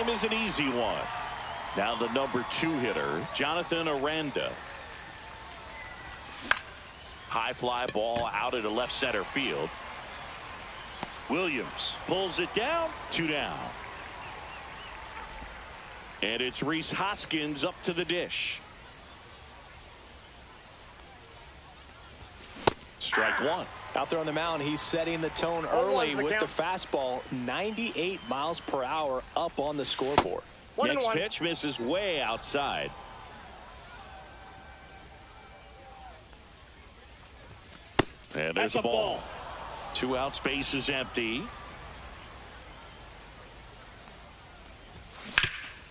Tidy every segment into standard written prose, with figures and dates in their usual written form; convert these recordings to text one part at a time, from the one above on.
him is an easy one. Now the number 2 hitter, Jonathan Aranda. High fly ball out into left center field. Williams pulls it down. 2 down. And it's Rhys Hoskins up to the dish. Strike 1. Out there on the mound, he's setting the tone early with the fastball. 98 miles per hour up on the scoreboard. Next pitch misses way outside. And there's a ball. 2 outs, base is empty.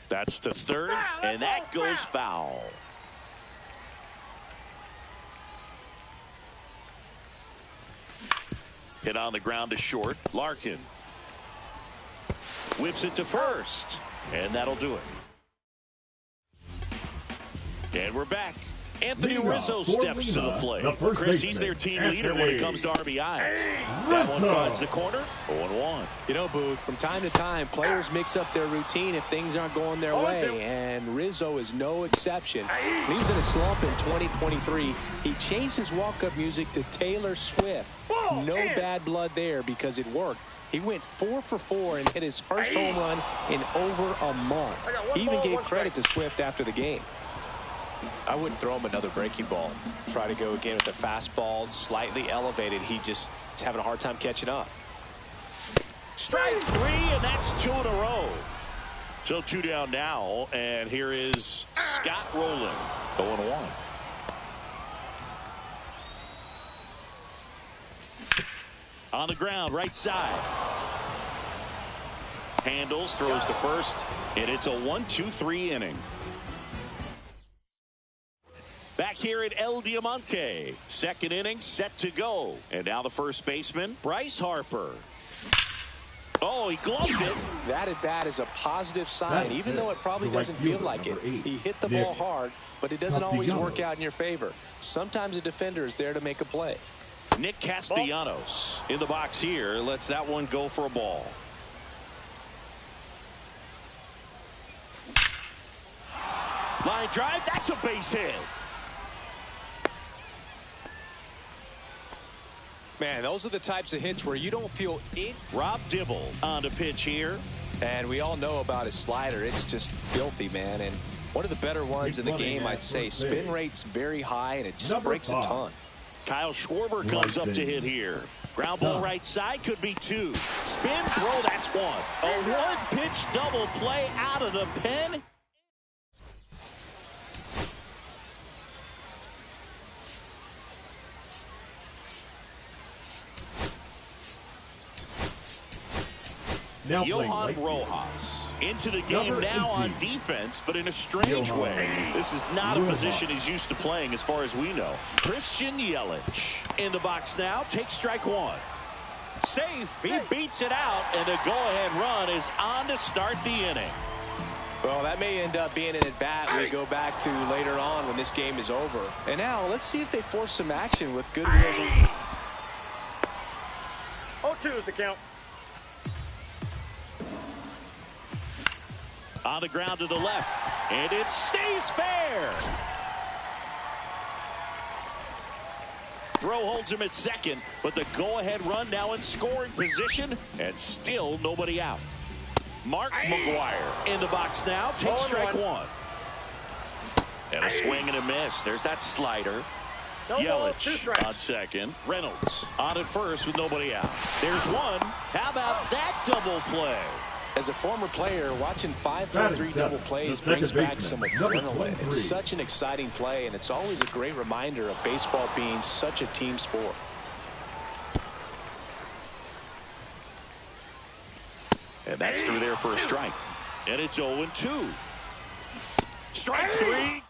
That's the third, and that goes foul. Hit on the ground to short. Larkin whips it to first, and that'll do it. And we're back. Anthony Rizzo steps to the plate. Chris, he's their team leader when it comes to RBIs. That one finds the corner. 0-1. You know, Booth, from time to time, players mix up their routine if things aren't going their way, and Rizzo is no exception. When he was in a slump in 2023, he changed his walk-up music to Taylor Swift. No bad blood there because it worked. He went 4 for 4 and hit his first home run in over a month. He even gave credit to Swift after the game. I wouldn't throw him another breaking ball. Try to go again with the fastball slightly elevated. He just is having a hard time catching up. Strike 3, and that's 2 in a row. So 2 down now, and here is Scott Rowland. 0-1. On the ground, right side. Handles, throws to first, and it's a 1-2-3 inning. Back here at El Diamante. Second inning set to go. And now the first baseman, Bryce Harper. Oh, he gloves it. That at bat is a positive sign, even though it probably doesn't feel like it. He hit the ball hard, but it doesn't always work out in your favor. Sometimes a defender is there to make a play. Nick Castellanos in the box here. Lets that one go for a ball. Line drive. That's a base hit. Man, those are the types of hits where you don't feel it. Rob Dibble on the pitch here. And we all know about his slider. It's just filthy, man. And one of the better ones in the game, I'd say. Spin rate's very high, and it just breaks a ton. Kyle Schwarber comes up to hit here. Ground ball right side, could be 2. Spin throw, that's 1. A 1-pitch double play out of the pen. Johan Rojas into the game now on defense, but in a strange way. This is not a position he's used to playing as far as we know. Christian Yelich in the box now, takes strike 1. Safe, he beats it out, and the go-ahead run is on to start the inning. Well, that may end up being an at-bat we go back to later on when this game is over. And now, let's see if they force some action with good results. 0-2 is the count. On the ground to the left, and it stays fair. Throw holds him at second, but the go-ahead run now in scoring position, and still nobody out. Mark McGwire in the box now, takes strike 1. And a swing and a miss. There's that slider. Yelich on second. Reynolds on at first with nobody out. There's one. How about that double play? As a former player, watching 5-4-3 double plays brings back some adrenaline. It's such an exciting play, and it's always a great reminder of baseball being such a team sport. And that's through there for a strike. And it's 0-2. Strike 3.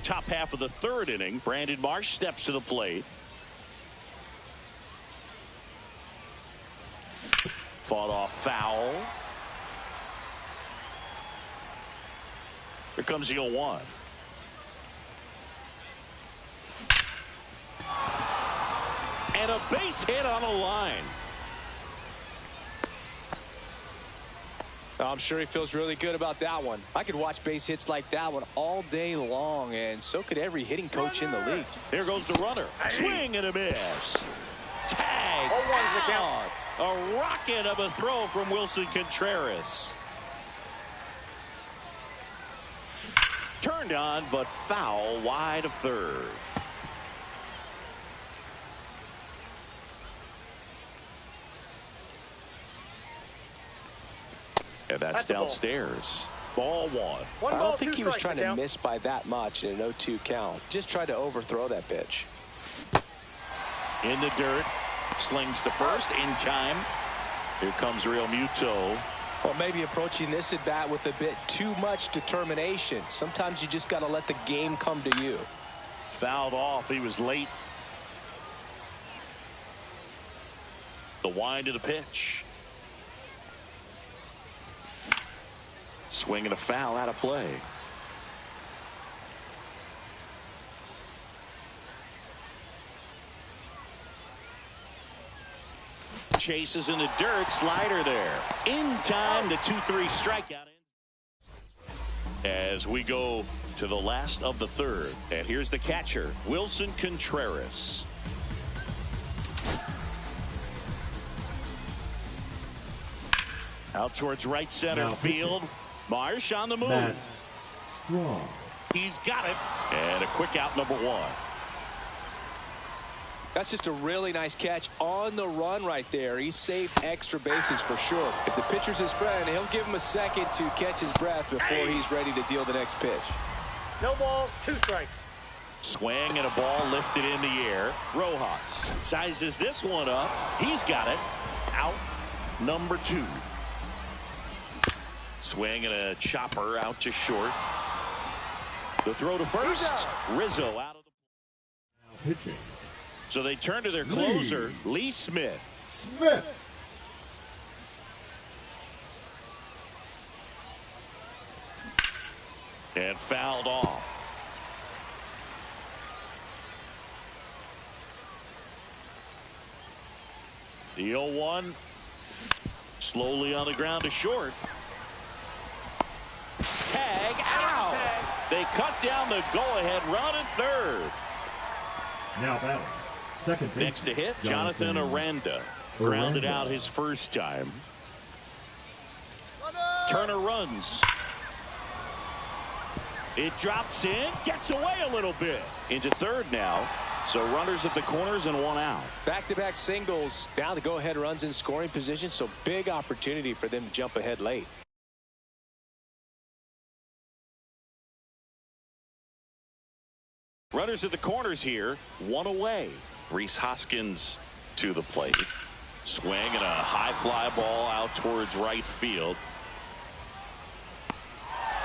Top half of the third inning. Brandon Marsh steps to the plate. Fought off foul. Here comes the 0-1. And a base hit on a line. I'm sure he feels really good about that one. I could watch base hits like that one all day long, and so could every hitting coach in the league. Here goes the runner. Swing and a miss. Tag. Out. A rocket of a throw from Wilson Contreras. Turned on, but foul wide of third. And that's downstairs. Ball one. I don't think he was trying to miss by that much in an 0-2 count. Just tried to overthrow that pitch. In the dirt. Slings to first in time. Here comes Real Muto. Well, maybe approaching this at bat with a bit too much determination. Sometimes you just got to let the game come to you. Fouled off. He was late. The wind of the pitch. Swing and a foul out of play. Chases in the dirt. Slider there. In time, the 2-3 strikeout. As we go to the last of the third. And here's the catcher, Wilson Contreras. Out towards right center field. Marsh on the move. He's got it. And a quick out, number one. That's just a really nice catch on the run right there. He saved extra bases for sure. If the pitcher's his friend, he'll give him a second to catch his breath before he's ready to deal the next pitch. No ball, 2 strikes. Swing and a ball lifted in the air. Rojas sizes this one up. He's got it. Out, number 2. Swing and a chopper out to short. The throw to first. Rizzo out of the pitching. So they turn to their closer, Lee Smith. And fouled off. The 0-1 slowly on the ground to short. Tag out. They cut down the go-ahead run at third. Now batting. Second base. Next to hit, Jonathan Aranda. Grounded out his first time. Turner runs. It drops in, gets away a little bit. Into third now. So runners at the corners and one out. Back-to-back singles. Now the go-ahead runs in scoring position, so big opportunity for them to jump ahead late. Runners at the corners here, one away. Rhys Hoskins to the plate. Swing and a high fly ball out towards right field.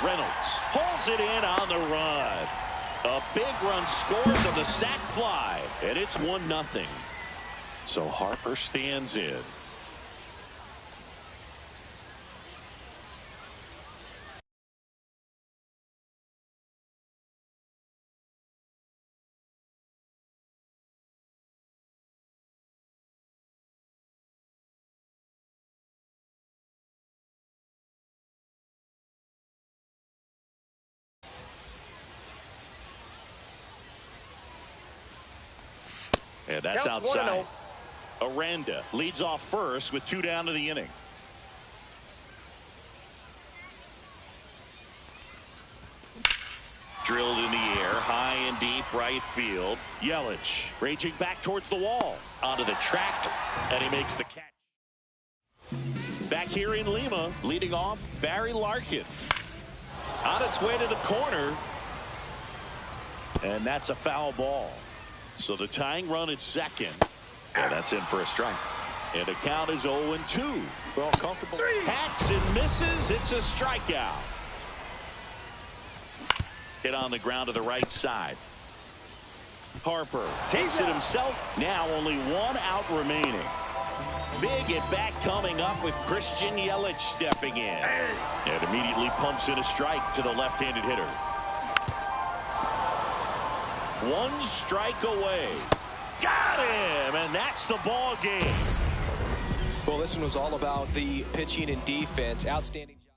Reynolds holds it in on the run. A big run scores on the sac fly, and it's 1-0. So Harper stands in. And that's outside. Aranda leads off first with 2 down to the inning. Drilled in the air, high and deep right field. Yelich raging back towards the wall. Onto the track, and he makes the catch. Back here in Lima, leading off, Barry Larkin. On its way to the corner. And that's a foul ball. So the tying run at second. And that's in for a strike. And the count is 0-2. Well, comfortable. Hacks and misses. It's a strikeout. Hit on the ground to the right side. Harper takes it himself. Now only 1 out remaining. Big at bat coming up with Christian Yelich stepping in. And immediately pumps in a strike to the left-handed hitter. 1 strike away. Got him, and that's the ball game. Well, this one was all about the pitching and defense. Outstanding job.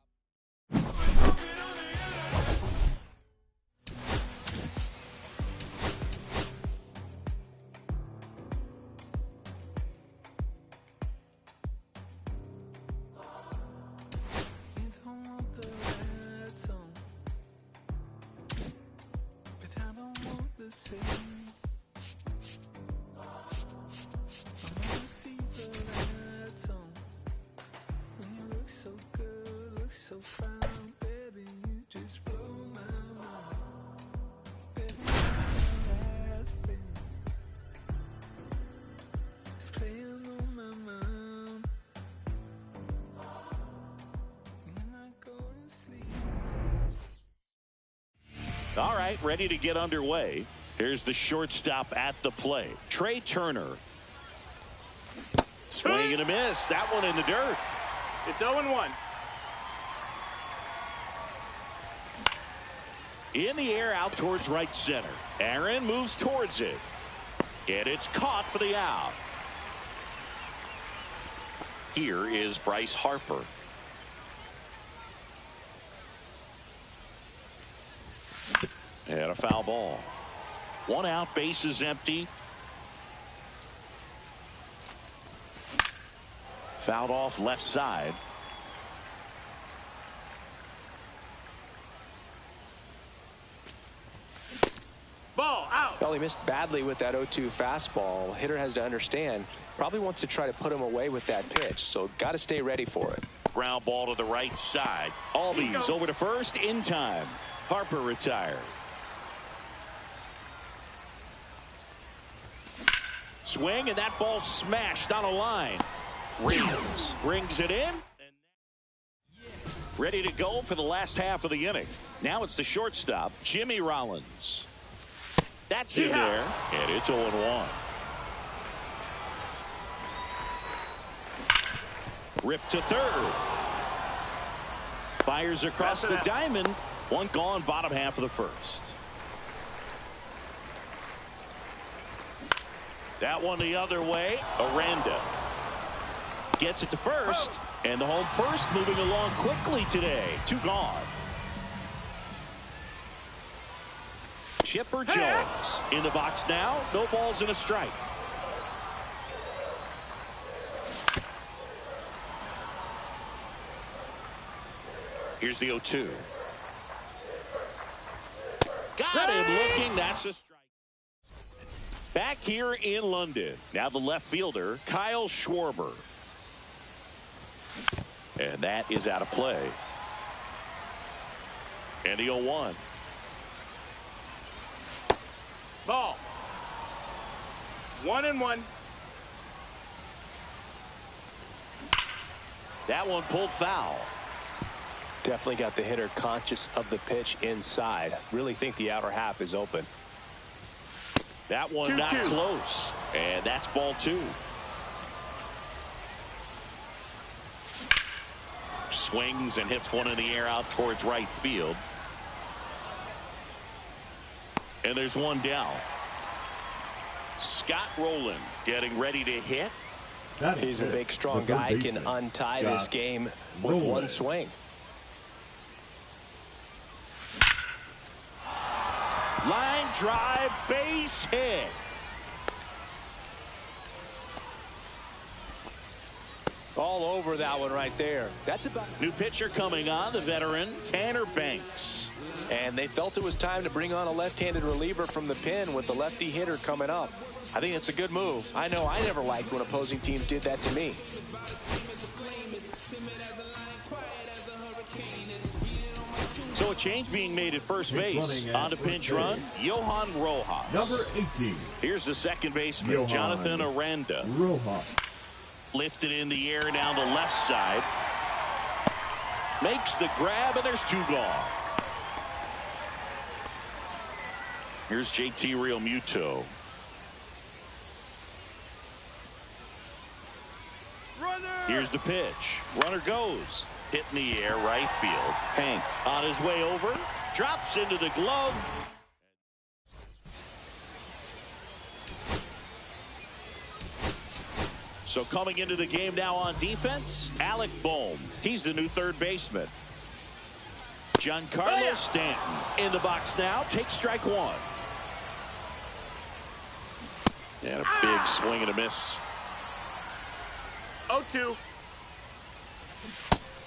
All right, ready to get underway. Here's the shortstop at the plate, Trey Turner. Swing and a miss. That one in the dirt. It's 0-1. In the air out towards right center. Aaron moves towards it. And it's caught for the out. Here is Bryce Harper. And a foul ball. One out, base is empty. Fouled off left side. Ball out. Well, he missed badly with that 0-2 fastball. Hitter has to understand, probably wants to try to put him away with that pitch, so got to stay ready for it. Ground ball to the right side. Albies over to first in time. Harper retired. Swing, and that ball smashed on a line. Rings brings it in. Ready to go for the last half of the inning. Now it's the shortstop, Jimmy Rollins. That's in there, and it's 0-1. Ripped to third. Fires across the diamond. One gone, bottom half of the first. That one the other way. Aranda gets it to first, and the home first moving along quickly today. Two gone. Chipper Jones in the box now. No balls and a strike. Here's the 0-2. Got him looking. That's a strike. Back here in London. Now the left fielder, Kyle Schwarber. And that is out of play. And the 0-1. Ball. 1-1. That one pulled foul. Definitely got the hitter conscious of the pitch inside. Really think the outer half is open. That one not close. And that's ball two. Swings and hits one in the air out towards right field. And there's one down. Scott Rowland getting ready to hit. He's a big, strong guy. Can untie this game with one swing. Line drive, base hit. All over that one right there. That's about New pitcher coming on, the veteran Tanner Banks. And they felt it was time to bring on a left-handed reliever from the pen with the lefty hitter coming up. I think it's a good move. I know I never liked when opposing teams did that to me. So a change being made at first base. On to pinch run, Johan Rojas. Number 18. Here's the second baseman, Jonathan Aranda. Rojas. Lifted in the air down the left side. Makes the grab, and there's two gone. Here's JT Realmuto. Here's the pitch. Runner goes. Hit in the air, right field. Hank on his way over. Drops into the glove. So coming into the game now on defense, Alec Bohm. He's the new third baseman. Giancarlo Stanton in the box now. Takes strike one. And a big swing and a miss. 0-2.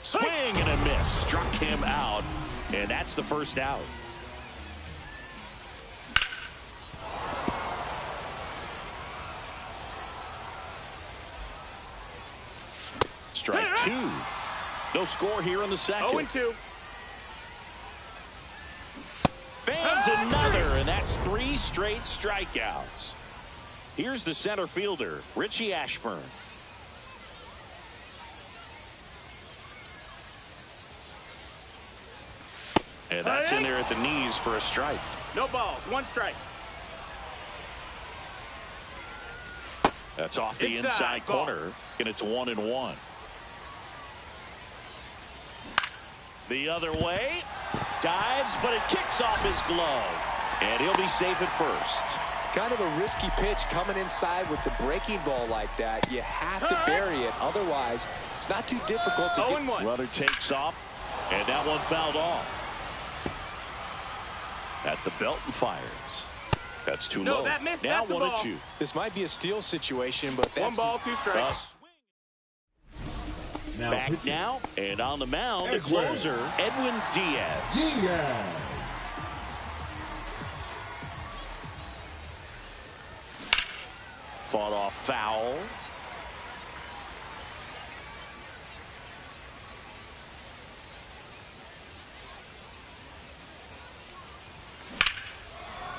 Swing and a miss. Struck him out. And that's the first out. Strike two. No score here in the second. 0-2. Fans another, and that's 3 straight strikeouts. Here's the center fielder, Richie Ashburn. And that's in there at the knees for a strike. No balls. 1 strike. That's off the inside corner, and it's 1-1. The other way. Dives, but it kicks off his glove. And he'll be safe at first. Kind of a risky pitch coming inside with the breaking ball like that. You have to bury it. Otherwise, it's not too difficult to get. 0-1. Runner takes off, and that one fouled off. At the belt and fires. That's too low. That missed. Now That's 1-2. This might be a steal situation, but that's 1 ball, 2 strikes. Now Back pitching. now, and on the mound, the Edwin. closer, Edwin Diaz. Diaz. Fought off foul.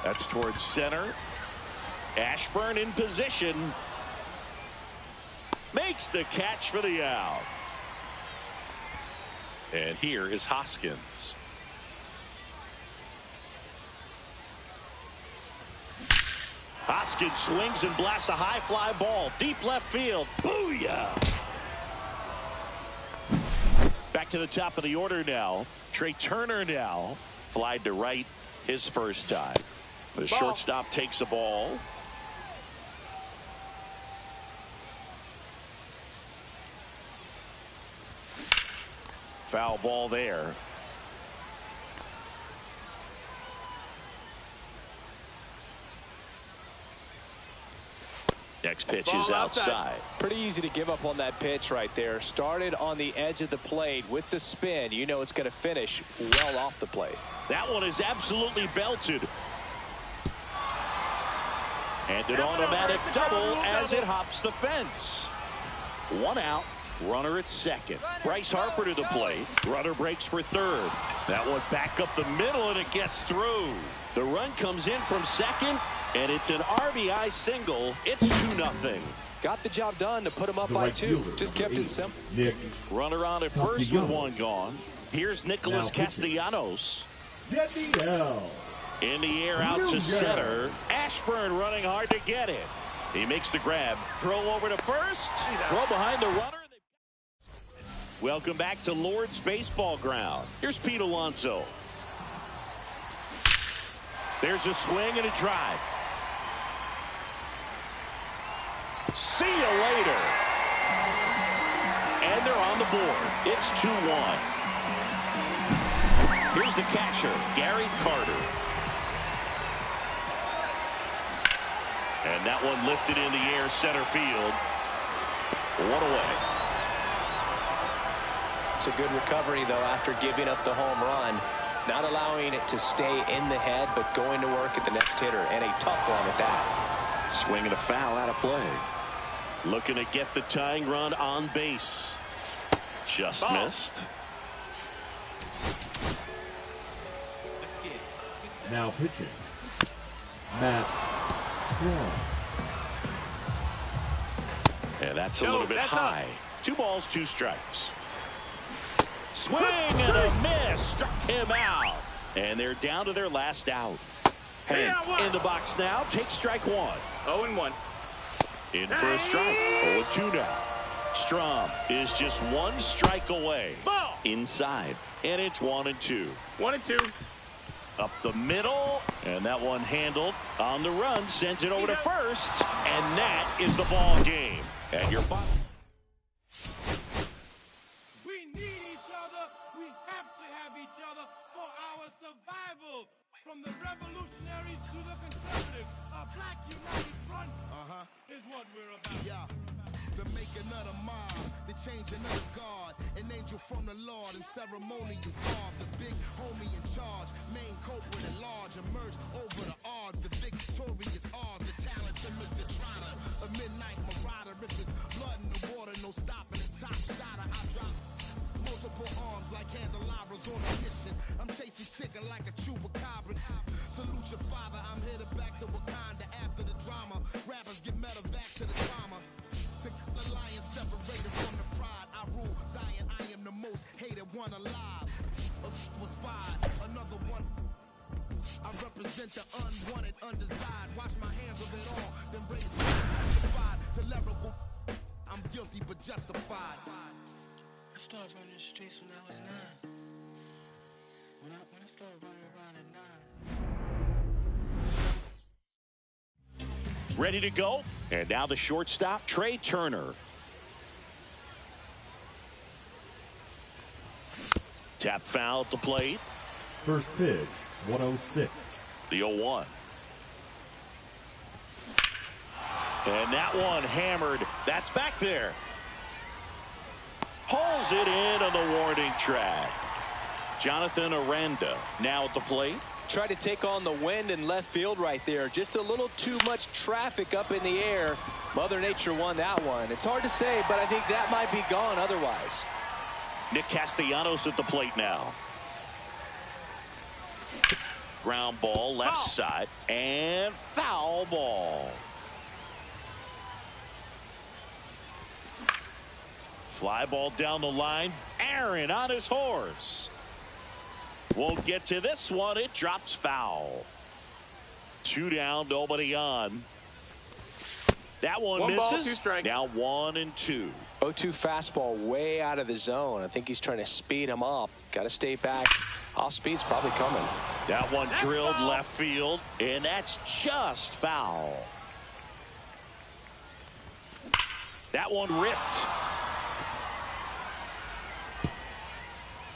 That's towards center. Ashburn in position. Makes the catch for the out. And here is Hoskins. Hoskins swings and blasts a high fly ball. Deep left field. Booyah! Back to the top of the order now. Trey Turner now. Flied to right his first time. The shortstop takes the ball. Foul ball there. Next pitch is outside. Pretty easy to give up on that pitch right there. Started on the edge of the plate with the spin. You know it's going to finish well off the plate. That one is absolutely belted. And an automatic double as it hops the fence. 1 out. Runner at second. Bryce Harper to the plate. Runner breaks for third. That one back up the middle, and it gets through. The run comes in from second, and it's an RBI single. It's 2-0. Got the job done to put him up The by right 2. fielder, Just number kept it 8, simple. Nick Runner on at first with Castellanos. 1 gone. Here's Nicholas Now pitching. Castellanos. Daniel. In the air out to New center. Ashburn running hard to get it. He makes the grab. Throw over to first. Throw behind the runner. Welcome back to Lord's Baseball Ground. Here's Pete Alonso. There's a swing and a drive. See you later. And they're on the board. It's 2-1. Here's the catcher, Gary Carter. And that one lifted in the air, center field. 1 away. It's a good recovery, though, after giving up the home run. Not allowing it to stay in the head, but going to work at the next hitter. And a tough one at that. Swinging a foul out of play. Looking to get the tying run on base. Just missed. Now pitching. Matt Strong. And that's a little bit high. 2 balls, 2 strikes. Swing and a miss. Struck him out. And they're down to their last out. Hank in the box now. Takes strike 1. 0-1. In for a strike. 0-2 now. Strom is just 1 strike away. Ball. Inside. And it's 1-2. 1-2. Up the middle. And that one handled on the run. Sends it over to first. And that is the ball game. And your final. We need each other. We have to have each other for our survival. From the revolutionaries to the conservatives, a black united front is what we're about. Yeah. To make another mob, to change another God, an angel from the Lord, and ceremonial carve the big homie in charge, main culprit at large, emerge over the odds, the victorious odds, the talented Mr. Trotter, a midnight marauder, if it's blood in the water, no stopping the top shotter, Fools get medevac to the trauma. To the lion separated from the pride. I rule Zion, I am the most hated one alive. Was fired, another one. I represent the unwanted, undesired. Wash my hands of it all, then raise my testified to lyrical. I'm guilty but justified. I started running the streets when I was 9. When I started running around at 9. Ready to go. And now the shortstop, Trey Turner. Tap foul at the plate. First pitch, 106. The 0-1. And that one hammered. That's back there. Hauls it in on the warning track. Jonathan Aranda now at the plate. Tried to take on the wind in left field right there. Just a little too much traffic up in the air. Mother Nature won that one. It's hard to say, but I think that might be gone otherwise. Nick Castellanos at the plate now. Ground ball left side and foul ball. Fly ball down the line. Aaron on his horse. Won't get to this one. It drops foul. 2 down, nobody on. That one misses. Ball, 2 strikes. Now 1-2. 0-2 fastball way out of the zone. I think he's trying to speed him up. Got to stay back. Off speed's probably coming. That one drilled left field, and that's just foul. That one ripped.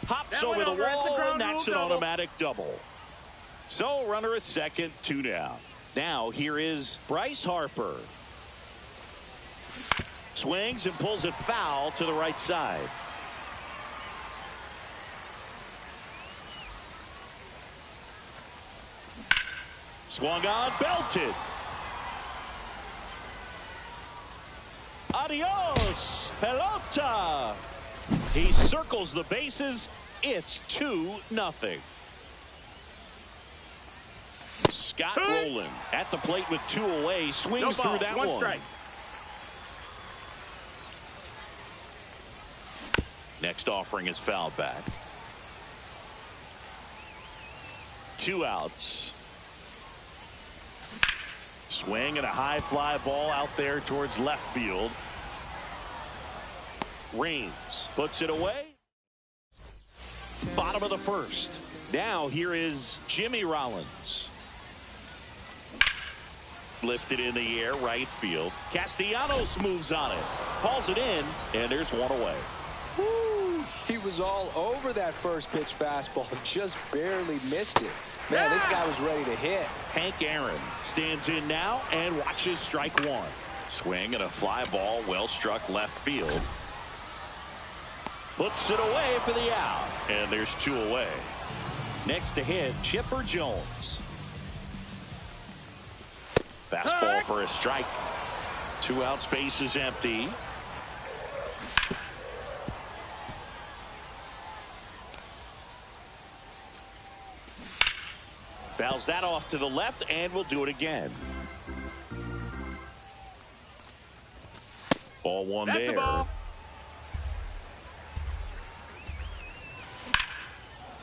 Hops over the wall, and that's an automatic double. So runner at second, 2 down. Now here is Bryce Harper. Swings and pulls it foul to the right side. Swung on, belted. Adios, pelota. He circles the bases. It's 2-0. Scott Rowland at the plate with 2 away. Swings through that one. Strike. Next offering is fouled back. 2 outs. Swing and a high fly ball out there towards left field. Raines puts it away. Bottom of the first. Now here is Jimmy Rollins. Lifted in the air, right field. Castellanos moves on it. Hauls it in, and there's 1 away. Woo! He was all over that first pitch fastball. Just barely missed it. Man, this guy was ready to hit. Hank Aaron stands in now and watches strike 1. Swing and a fly ball, well struck left field. Puts it away for the out, and there's 2 away. Next to hit, Chipper Jones. Fastball for a strike. 2 out, space is empty. Fouls that off to the left, and we'll do it again. Ball 1 That's there. the ball.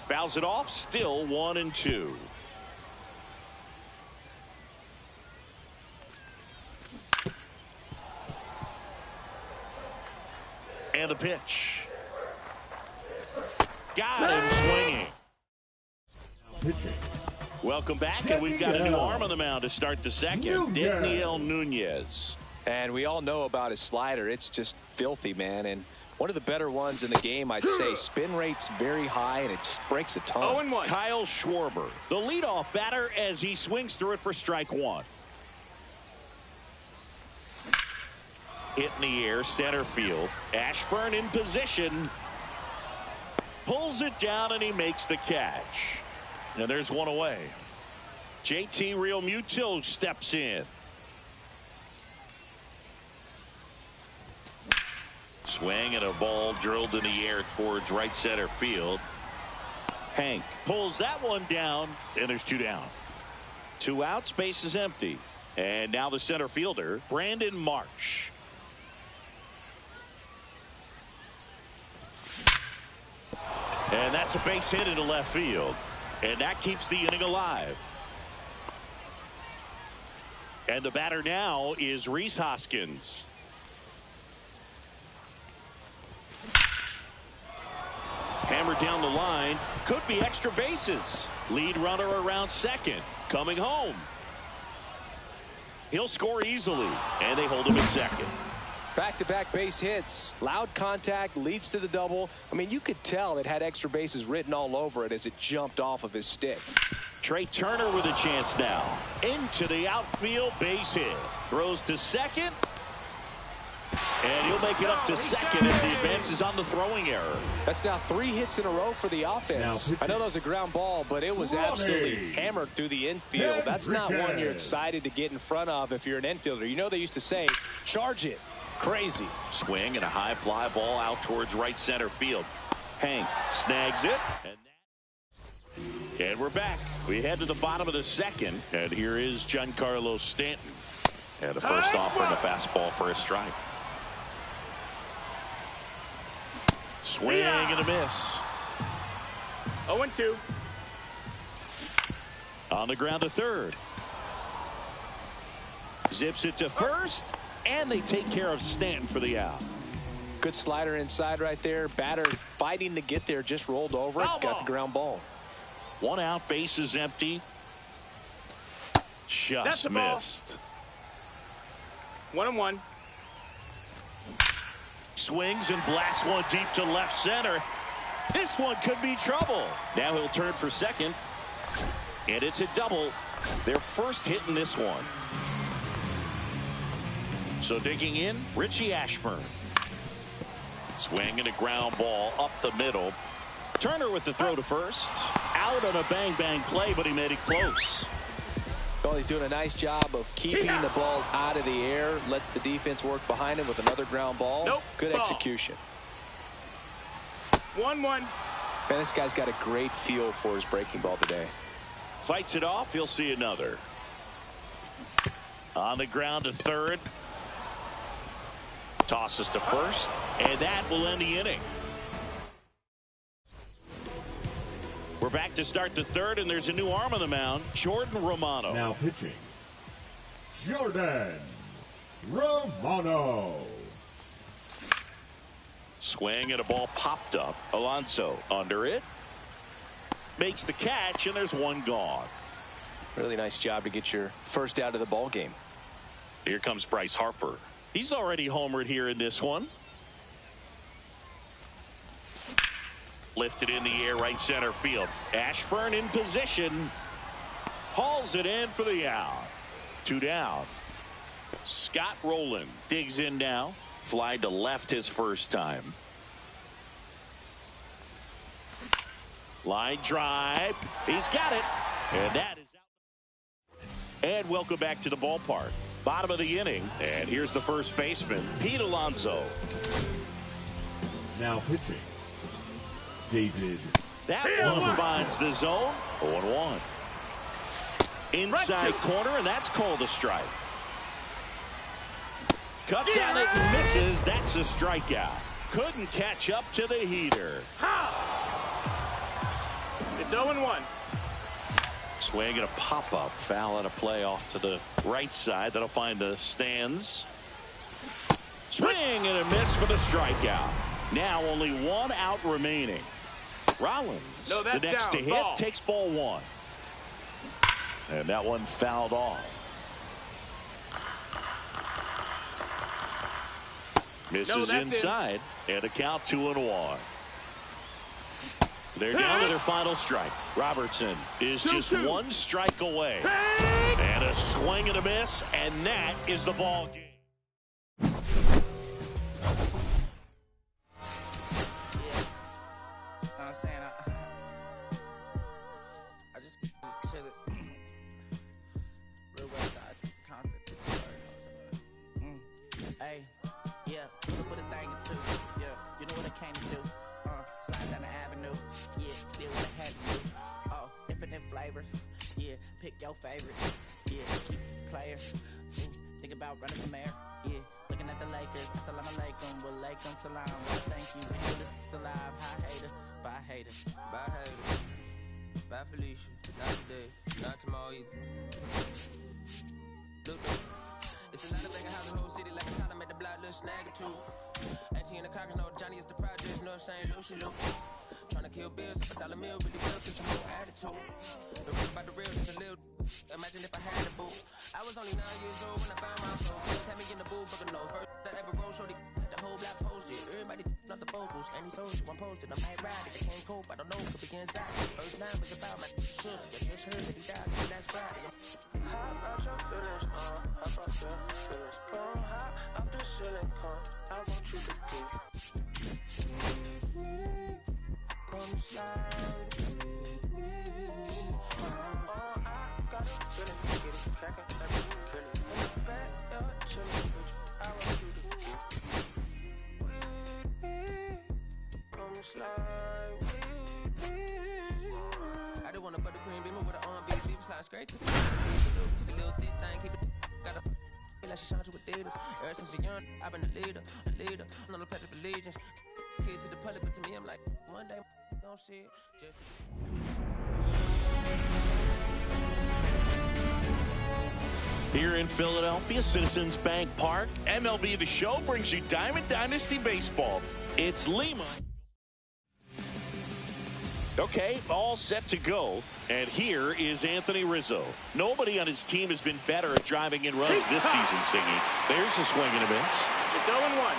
Fouls it off, still 1-2. And the pitch. Got him swinging. Pitching. Welcome back, and we've got a new arm on the mound to start the second. Daniel Nunez. And we all know about his slider. It's just filthy, man. And one of the better ones in the game, I'd say. Spin rate's very high, and it just breaks a ton. 0-1. Kyle Schwarber, the leadoff batter, as he swings through it for strike 1. Hit in the air, center field. Ashburn in position. Pulls it down, and he makes the catch. And there's 1 away. JT Realmuto steps in. Swing and a ball drilled in the air towards right center field. Hank pulls that one down, and there's 2 down. 2 outs, base is empty. And now the center fielder, Brandon Marsh. And that's a base hit into left field. And that keeps the inning alive. And the batter now is Rhys Hoskins. Hammered down the line. Could be extra bases. Lead runner around second. Coming home. He'll score easily. And they hold him at second. Back-to-back base hits. Loud contact leads to the double. I mean, you could tell it had extra bases written all over it as it jumped off of his stick. Trey Turner with a chance now. Into the outfield, base hit. Throws to second. And he'll make it up to second as he advances on the throwing error. That's now 3 hits in a row for the offense. I know that was a ground ball, but it was absolutely hammered through the infield. That's not one you're excited to get in front of if you're an infielder. You know they used to say, charge it. Crazy. Swing and a high fly ball out towards right center field. Hank snags it. And we're back. We head to the bottom of the second. And here is Giancarlo Stanton. And the first offering a fastball for a strike. Swing and a miss. 0-2. On the ground to third. Zips it to first. And they take care of Stanton for the out. Good slider inside right there. Batter fighting to get there, just rolled over it. Got the ground ball. 1 out, base is empty. Just missed. 1-1. Swings and blasts one deep to left center. This one could be trouble. Now he'll turn for second. And it's a double. Their first hit in this one. So digging in, Richie Ashburn. Swing and a ground ball up the middle. Turner with the throw to first. Out on a bang-bang play, but he made it close. Well, he's doing a nice job of keeping the ball out of the air. Lets the defense work behind him with another ground ball. Good execution. 1-1. Man, this guy's got a great feel for his breaking ball today. Fights it off. He'll see another. On the ground to third. Tosses to first, and that will end the inning. We're back to start the third, and there's a new arm on the mound, Jordan Romano. Now pitching, Jordan Romano. Swing and a ball popped up. Alonso under it. Makes the catch, and there's one gone. Really nice job to get your first out of the ball game. Here comes Bryce Harper. He's already homered here in this one. Lifted in the air, right center field. Ashburn in position. Hauls it in for the out. 2 down. Scott Rowland digs in now. Fly to left his first time. Line drive. He's got it. And that is out. And welcome back to the ballpark. Bottom of the inning, and here's the first baseman, Pete Alonso. Now pitching, David. That one finds the zone. 0-1. Inside corner, and that's called a strike. Cuts on it and misses. That's a strikeout. Couldn't catch up to the heater. It's 0-1. Swing and a pop-up. Foul and a play off to the right side. That'll find the stands. Swing and a miss for the strikeout. Now only 1 out remaining. Rollins, the next to hit, takes ball 1. And that one fouled off. Misses inside. And a count 2-1. They're down to their final strike. Robertson is just 1 strike away. And a swing and a miss, and that is the ball game. I'm saying I just chill it. Real West Side, Compton. Hey, yeah, put a thing or 2. Yeah, you know what I came to do. Slide down the avenue. Yeah, did what I had to do. Oh, infinite flavors. Yeah, pick your favorite. Yeah, keep player. Think about running for mayor. Yeah, looking at the Lakers. Assalamu alaikum, walaikum salam. Thank you. Feel this alive. Hi hater, bye hater, bye hater, bye Felicia. Not today, not tomorrow either. Look, it's a lot of bigger house in the whole city, like a time to make the block little snag or two. 18 in the cockers, know Johnny is the project, know St. Lucia, look. Tryna kill bills, if $1 meal really will fit your whole attitude. The real about the real, since a little. Imagine if I had a boo. I was only 9 years old when I found my soul. Kids had me in the booth, fucking nose. First I ever rolled, shorty, the whole block posted. Everybody not the vocals, and he sold one posted. I might ride it, I can't cope, I don't know, could be inside. First line was about my shook. I just heard that he died last Friday. How about your feelings, how about your feelings? Come high, I'm just chilling, come. I want you to be. Come slide with me. Oh, I got a feeling, get it crackin', let me kill it. In the back, you're chillin' with you. I want you to get with me. Come slide with me. I just want a buttercream beamer with an R&B deep slide straight to the took a little thick thing, keep it. Got a like she shine to Adidas. Ever since a young, I've been a leader. I'm on the pledge of allegiance. Kid to the public, but to me, I'm like, one day, don't see it. Just Here in Philadelphia, Citizens Bank Park, MLB The Show brings you Diamond Dynasty Baseball. It's Lima. Okay, all set to go. And here is Anthony Rizzo. Nobody on his team has been better at driving in runs this season, Singy. There's a swing and a miss. It's 0-1.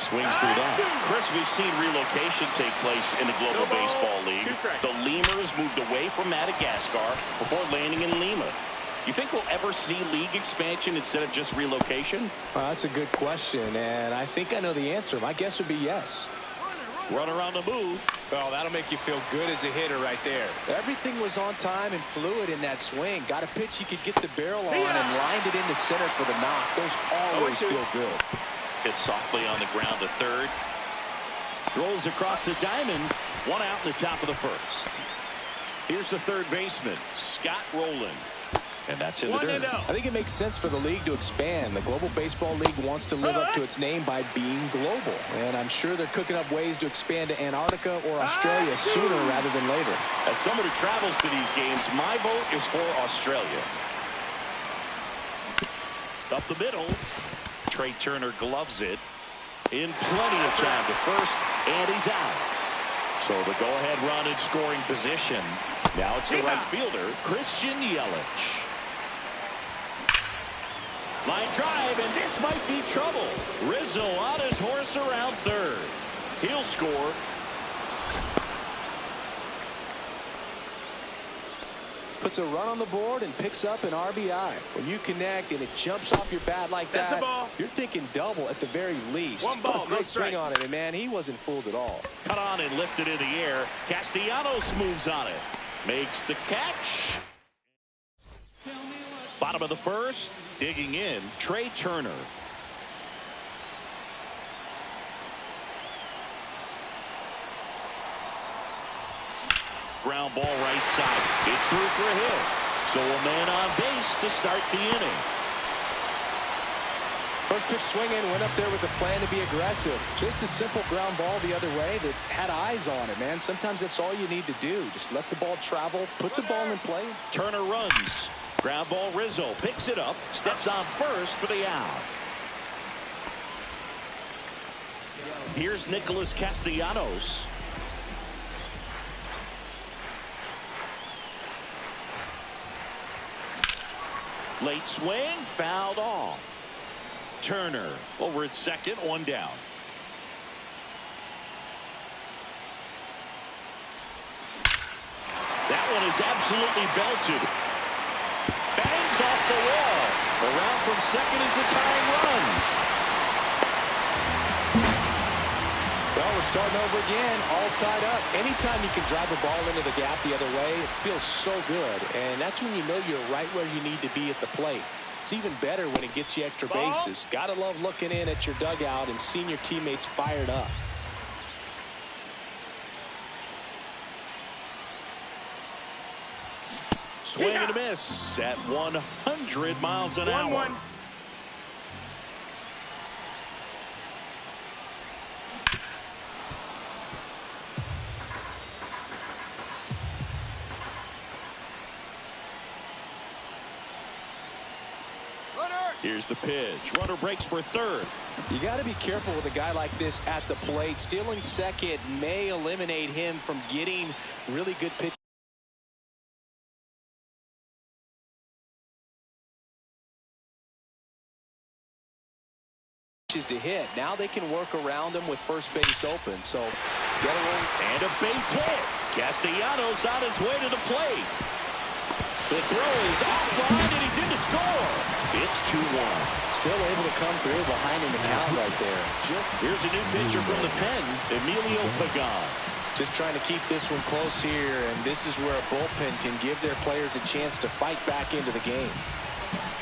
Swings through that. Chris, we've seen relocation take place in the Global Baseball League. The Lemurs moved away from Madagascar before landing in Lima. You think we'll ever see league expansion instead of just relocation? That's a good question, and I think I know the answer. My guess would be yes. Runner on the move. Well, that'll make you feel good as a hitter right there. Everything was on time and fluid in that swing. Got a pitch you could get the barrel on and lined it into center for the knock. Those always feel good. Hit softly on the ground to third. Rolls across the diamond. One out in the top of the first. Here's the third baseman, Scott Rowland. And that's in the dirt. I think it makes sense for the league to expand. The Global Baseball League wants to live up to its name by being global. And I'm sure they're cooking up ways to expand to Antarctica or Australia sooner rather than later. As someone who travels to these games, my vote is for Australia. Up the middle. Trey Turner gloves it. In plenty of time to first, and he's out. So the go-ahead run in scoring position. Now it's the right fielder, Christian Yelich. Line drive, and this might be trouble. Rizzo on his horse around third. He'll score. Puts a run on the board and picks up an RBI. When you connect and it jumps off your bat like that, you're thinking double at the very least. One ball, great swing on it, and man, he wasn't fooled at all. Cut on and lifted in the air. Castellanos moves on it. Makes the catch. Bottom of the first. Digging in, Trey Turner. Ground ball right side. It's through for a hit. So a man on base to start the inning. First pitch swinging, went up there with a plan to be aggressive. Just a simple ground ball the other way that had eyes on it, man. Sometimes that's all you need to do. Just let the ball travel, put the ball in play. Turner runs. Ground ball, Rizzo picks it up, steps on first for the out. Here's Nicholas Castellanos. Late swing, fouled off. Turner over at second, one down. That one is absolutely belted. Bangs off the wall. Around from second is the tying run. Well, we're starting over again, all tied up. Anytime you can drive a ball into the gap the other way, it feels so good. And that's when you know you're right where you need to be at the plate. It's even better when it gets you extra bases. Gotta love looking in at your dugout and seeing your teammates fired up. Swing and a miss at 100 miles an hour. 1-1. Here's the pitch. Runner breaks for third. You got to be careful with a guy like this at the plate. Stealing second may eliminate him from getting really good pitch. To hit. Now they can work around him with first base open. So and a base hit. Castellanos on his way to the plate. The throw is offline and he's in to score. It's 2-1. Still able to come through behind in the count right there. Here's a new pitcher from the pen, Emilio Pagan. Just trying to keep this one close here, and this is where a bullpen can give their players a chance to fight back into the game.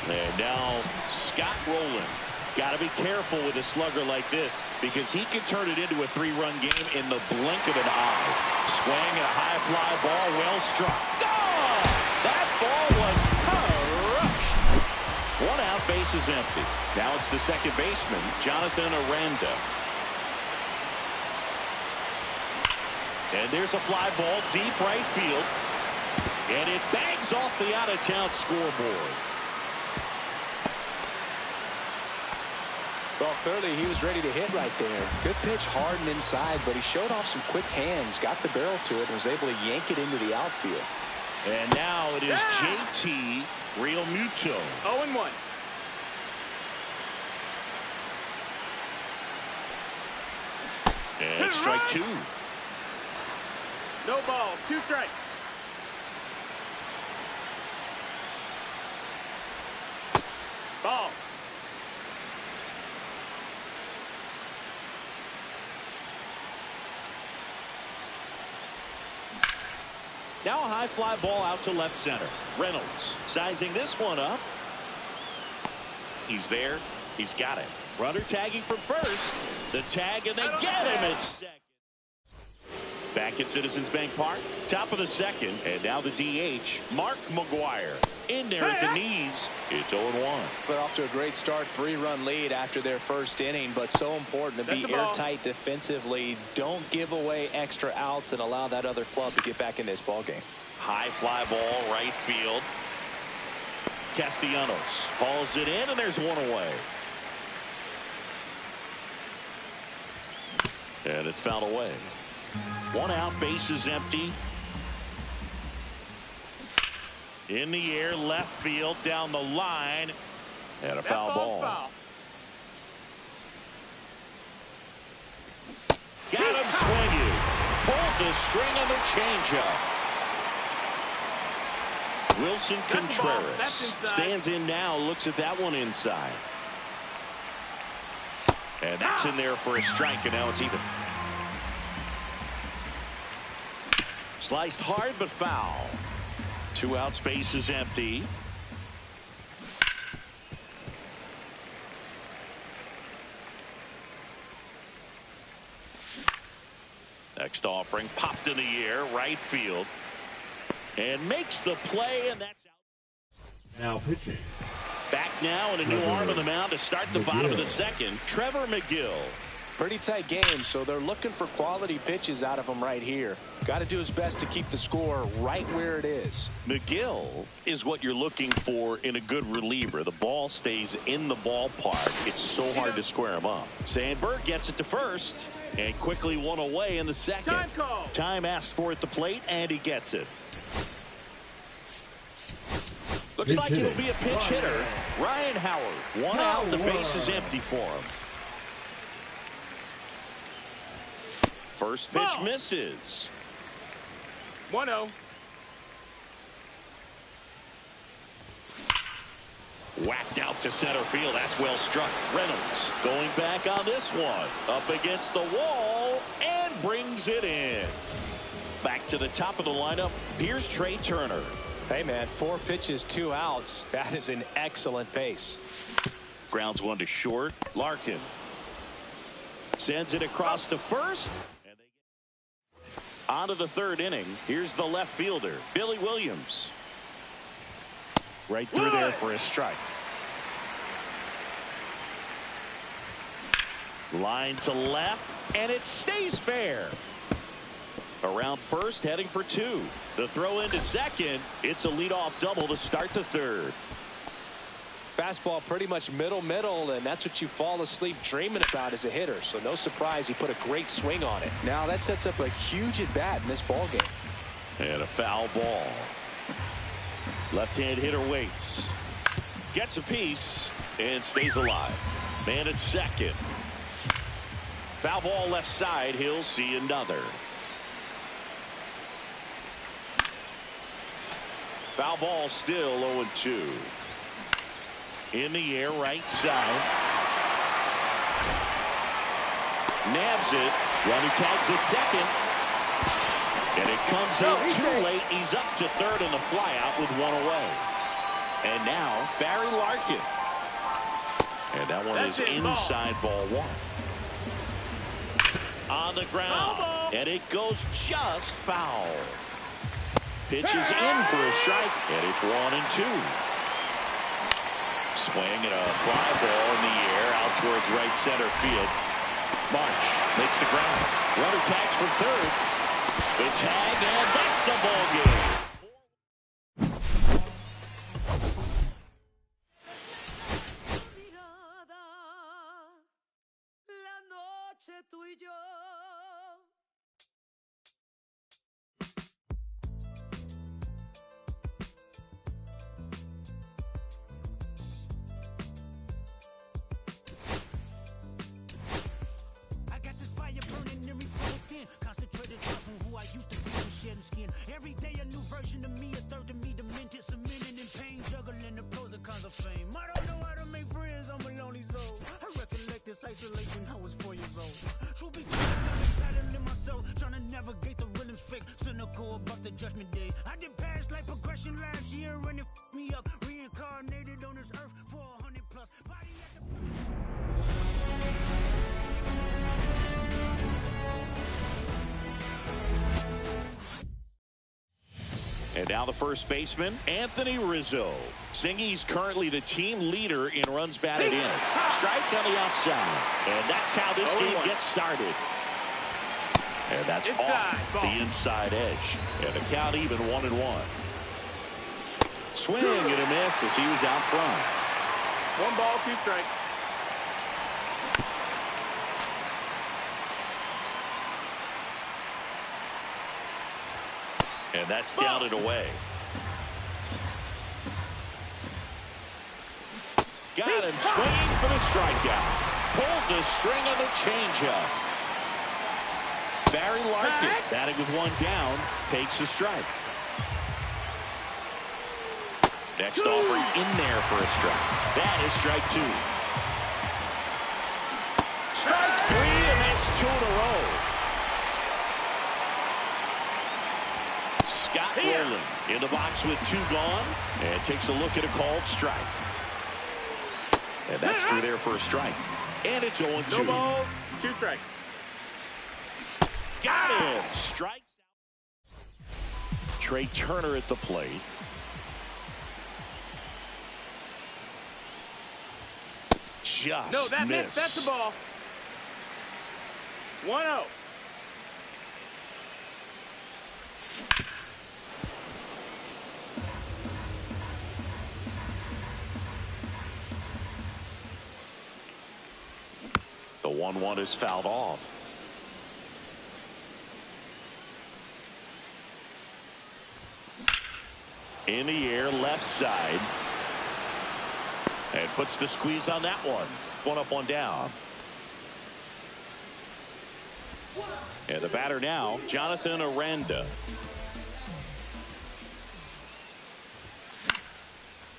And now Scott Rowland. Got to be careful with a slugger like this because he can turn it into a 3-run game in the blink of an eye. Swing and a high fly ball, well struck. Oh! That ball was crushed. 1 out, base is empty. Now it's the second baseman, Jonathan Aranda. And there's a fly ball deep right field. And it bangs off the out-of-town scoreboard. Well, clearly he was ready to hit right there. Good pitch, hard and inside, but he showed off some quick hands, got the barrel to it, and was able to yank it into the outfield. And now it is JT Realmuto. 0-1. And strike 2. No ball, 2 strikes. Ball. Now a high fly ball out to left center. Reynolds sizing this one up. He's there. He's got it. Runner tagging from first. The tag, and they get him at second. Back at Citizens Bank Park. Top of the second. And now the DH, Mark McGwire. In there at the knees. It's 0-1. They're off to a great start. 3-run lead after their first inning, but so important to be airtight defensively. Don't give away extra outs and allow that other club to get back in this ball game. High fly ball, right field. Castellanos hauls it in, and there's 1 away. And it's fouled away. 1 out, base is empty. In the air, left field, down the line, and a foul ball. Foul. Got him swinging. Pulled the string on the changeup. Wilson Contreras stands in now, looks at that one inside. And that's in there for a strike, and now it's even. Sliced hard, but foul. 2 out, space is empty. Next offering popped in the air, right field, and makes the play, and that's out. Now pitching. Back now, and a new arm on the mound to start the bottom of the second. Trevor McGill. Pretty tight game, so they're looking for quality pitches out of him right here. Got to do his best to keep the score right where it is. McGill is what you're looking for in a good reliever. The ball stays in the ballpark. It's so hard to square him up. Sandberg gets it to first, and quickly 1 away in the second. Time call. Time asked for at the plate, and he gets it. Looks like it'll be a pinch hitter. Ryan Howard. 1 out. The base is empty for him. First pitch misses. 1-0. Whacked out to center field. That's well struck. Reynolds going back on this one. Up against the wall and brings it in. Back to the top of the lineup. Here's Trey Turner. Hey, man, 4 pitches, 2 outs. That is an excellent pace. Grounds 1 to short. Larkin sends it across to first. And they get on to the 3rd inning. Here's the left fielder, Billy Williams. Right through there for a strike. Line to left, and it stays fair. Around first, heading for 2. The throw into second. It's a leadoff double to start the third. Fastball pretty much middle, and that's what you fall asleep dreaming about as a hitter. So no surprise he put a great swing on it. Now that sets up a huge at-bat in this ball game. And a foul ball. Left-hand hitter waits. Gets a piece and stays alive. Man at second. Foul ball left side. He'll see another. Foul ball still 0-2. In the air, right side. Nabs it. Runner tags at second. And it comes in too late. He's up to third in the flyout with 1 away. And now Barry Larkin. And that one is inside ball 1. On the ground. And it goes just foul. Pitches in for a strike. And it's 1-2. Swing and a fly ball in the air out towards right center field. Marsh makes the ground. Runner tags from third. The tag, and that's the ball game. Every day a new version of me, a third of me demented, cemented in pain, juggling the pros and cons of fame. I don't know how to make friends, I'm a lonely soul. I recollect this isolation, I was 4 years old. Truth be told, I've been battling myself, trying to navigate the rhythms fake, cynical about the judgment day. I did past life progression last year, and it f***ed me up, reincarnated on this earth for 100 plus. Body at the... And now the first baseman, Anthony Rizzo. Singy's currently the team leader in runs batted in. Strike on the outside. And that's how this game gets started. And that's off the inside edge. And the count even 1-1. Swing and a miss as he was out front. 1 ball, 2 strikes. And that's down and away. Got him swinging for the strikeout. Pulled the string on the changeup. Barry Larkin, batting with 1 down, takes a strike. Next offering in there for a strike. That is strike 2. Strike 3, and that's 2 in a row. Scott Rowland in the box with 2 gone, and takes a look at a called strike. And that's through there for a strike. And it's 0-2. No balls, 2 strikes. Got him. Strikes out. Trey Turner at the plate. Just missed. That's the ball. 1-0. The 1-1 is fouled off. In the air, left side. And puts the squeeze on that one. 1 up, 1 down. And the batter now, Jonathan Aranda.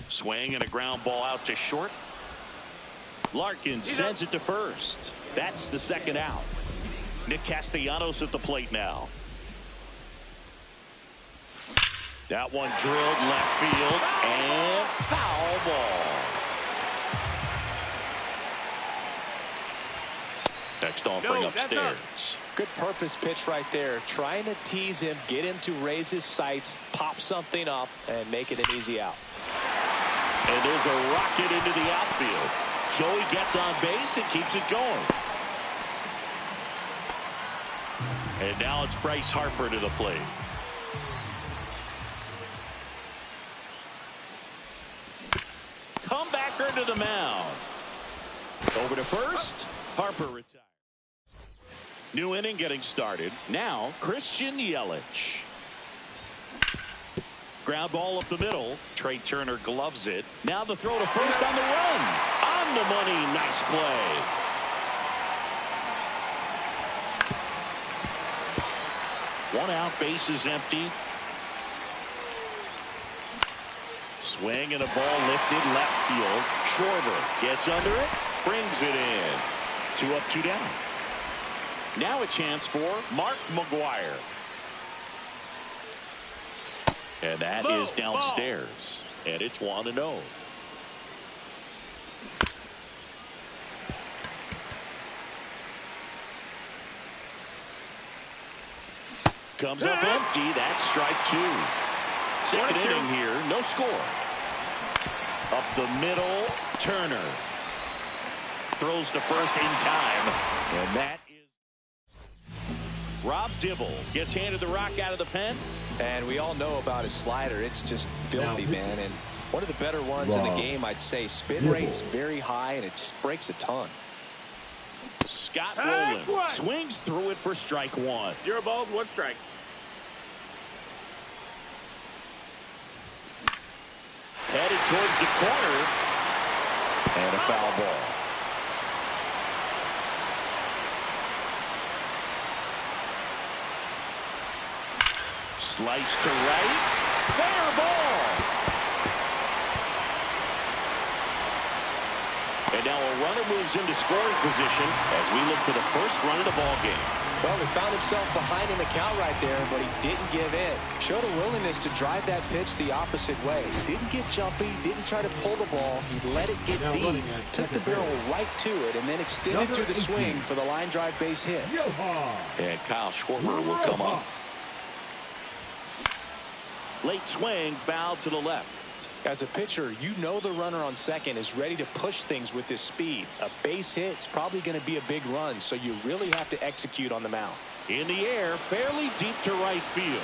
Swing and a ground ball out to short. Larkin sends it to first. That's the second out. Nick Castellanos at the plate now. That one drilled left field and foul ball. Next offering upstairs. Good purpose pitch right there. Trying to tease him, get him to raise his sights, pop something up, and make it an easy out. And there's a rocket into the outfield. Joey gets on base and keeps it going. And now it's Bryce Harper to the plate. Comebacker to the mound. Over to first. Harper retires. New inning getting started. Now Christian Yelich. Ground ball up the middle. Trey Turner gloves it. Now the throw to first on the run. On the money. Nice play. One out, base is empty. Swing and a ball lifted left field. Schwarber gets under it, brings it in. 2 up, 2 down. Now a chance for Mark McGwire. And that is downstairs. And it's 1-0. Comes up empty. That's strike 2. Second inning here. No score. Up the middle. Turner throws to first in time. And that is Rob Dibble gets handed the rock out of the pen. And we all know about his slider. It's just filthy, man. And one of the better ones in the game, I'd say. Spin rate's very high, and it just breaks a ton. Scott Rowland swings through it for strike 1. 0 balls, 1 strike. Headed towards the corner. And a foul ball. Slice to right. Fair ball. And now a runner moves into scoring position as we look for the first run of the ball game. Well, he found himself behind in the count right there, but he didn't give in. Showed a willingness to drive that pitch the opposite way. Didn't get jumpy, didn't try to pull the ball. He let it get deep, took the barrel right to it, and then extended through the swing for the line drive base hit. And Kyle Schwarber will come up. Late swing, foul to the left. As a pitcher, you know the runner on second is ready to push things with his speed. A base hit's probably going to be a big run, so you really have to execute on the mound. In the air, fairly deep to right field.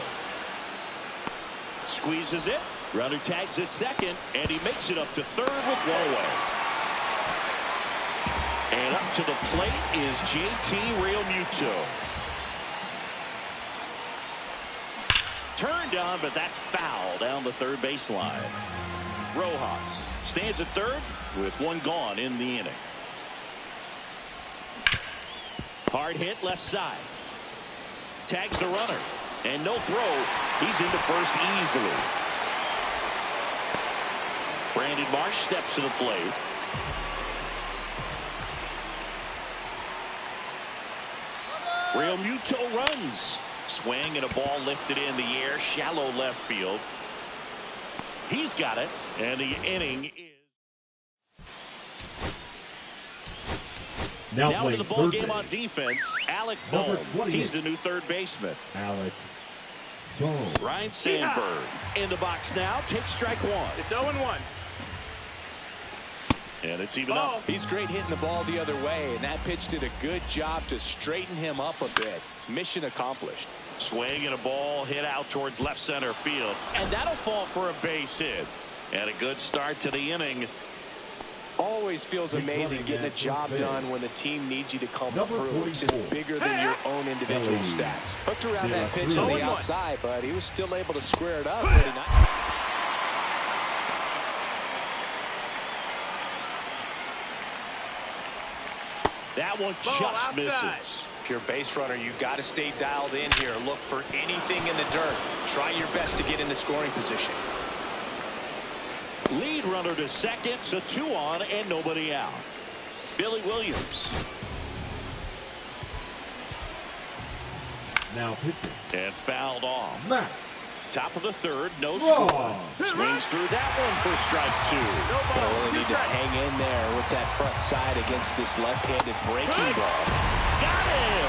Squeezes it. Runner tags at second, and he makes it up to third with 1 away. And up to the plate is JT Realmuto. Turned on, but that's foul down the third baseline. Rojas stands at third with 1 gone in the inning. Hard hit left side. Tags the runner. And no throw. He's into first easily. Brandon Marsh steps to the plate. Realmuto runs. Swing and a ball lifted in the air. Shallow left field. He's got it. And the inning is. Now into the ball game on defense. Alec Bohm. He's the new third baseman. Alec Bohm. Ryan Sandberg in the box now. Takes strike 1. It's 0-1. And it's even up. He's great hitting the ball the other way, and that pitch did a good job to straighten him up a bit. Mission accomplished. Swing and a ball hit out towards left center field. And that'll fall for a base hit. And a good start to the inning. Always feels amazing getting a job done when the team needs you to come through. It's just bigger than your own individual stats. Hooked around that pitch on the outside, but he was still able to square it up pretty nice. That one just misses. If you're a base runner, you've got to stay dialed in here. Look for anything in the dirt. Try your best to get into scoring position. Lead runner to second, so 2 on and nobody out. Billy Williams. Now pitching. And fouled off. Matt. Top of the third, no score. Swings through that one for strike 2. Gonna really need to hang in there with that front side against this left-handed breaking ball. Got him!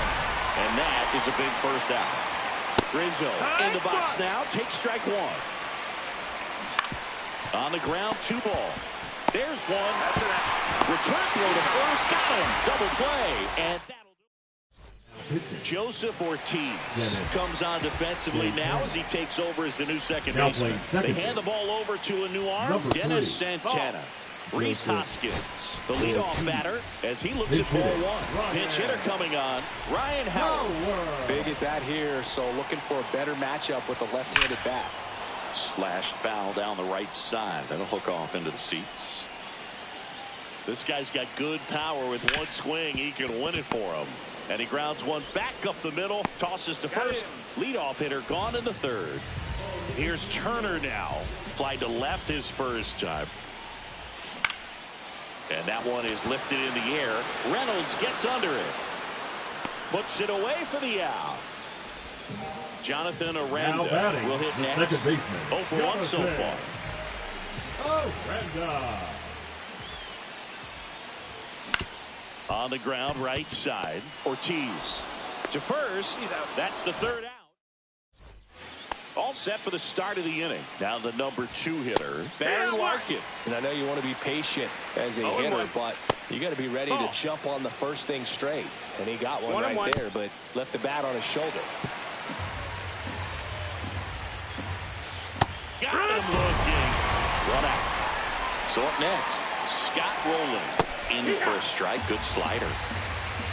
And that is a big first out. Rizzo in the box now, takes strike 1. On the ground, 2 ball. There's one. Return throw to first. Got him. Double play. And that'll do it. Joseph Ortiz comes on defensively now as he takes over as the new second baseman. They hand the ball over to a new arm, Dennis Santana. Rhys Hoskins, the leadoff batter, as he looks at ball 1. Pinch hitter coming on, Ryan Howard. Big at bat here, so looking for a better matchup with the left-handed bat. Slashed foul down the right side. That'll hook off into the seats. This guy's got good power. With one swing, he can win it for him. And he grounds one back up the middle, tosses to first. Leadoff hitter gone in the 3rd. Here's Turner now. Fly to left his first time. And that one is lifted in the air. Reynolds gets under it. Puts it away for the out. Jonathan Aranda will hit next. 0 for 1 so far. Aranda. On the ground, right side. Ortiz to first. That's the 3rd out. All set for the start of the inning. Now the number 2 hitter, Barry Larkin. And I know you want to be patient as a hitter, but you got to be ready to jump on the first thing straight. And he got one right there, but left the bat on his shoulder. Got him looking. Run out. So up next, Scott Rowland in for a strike. Good slider.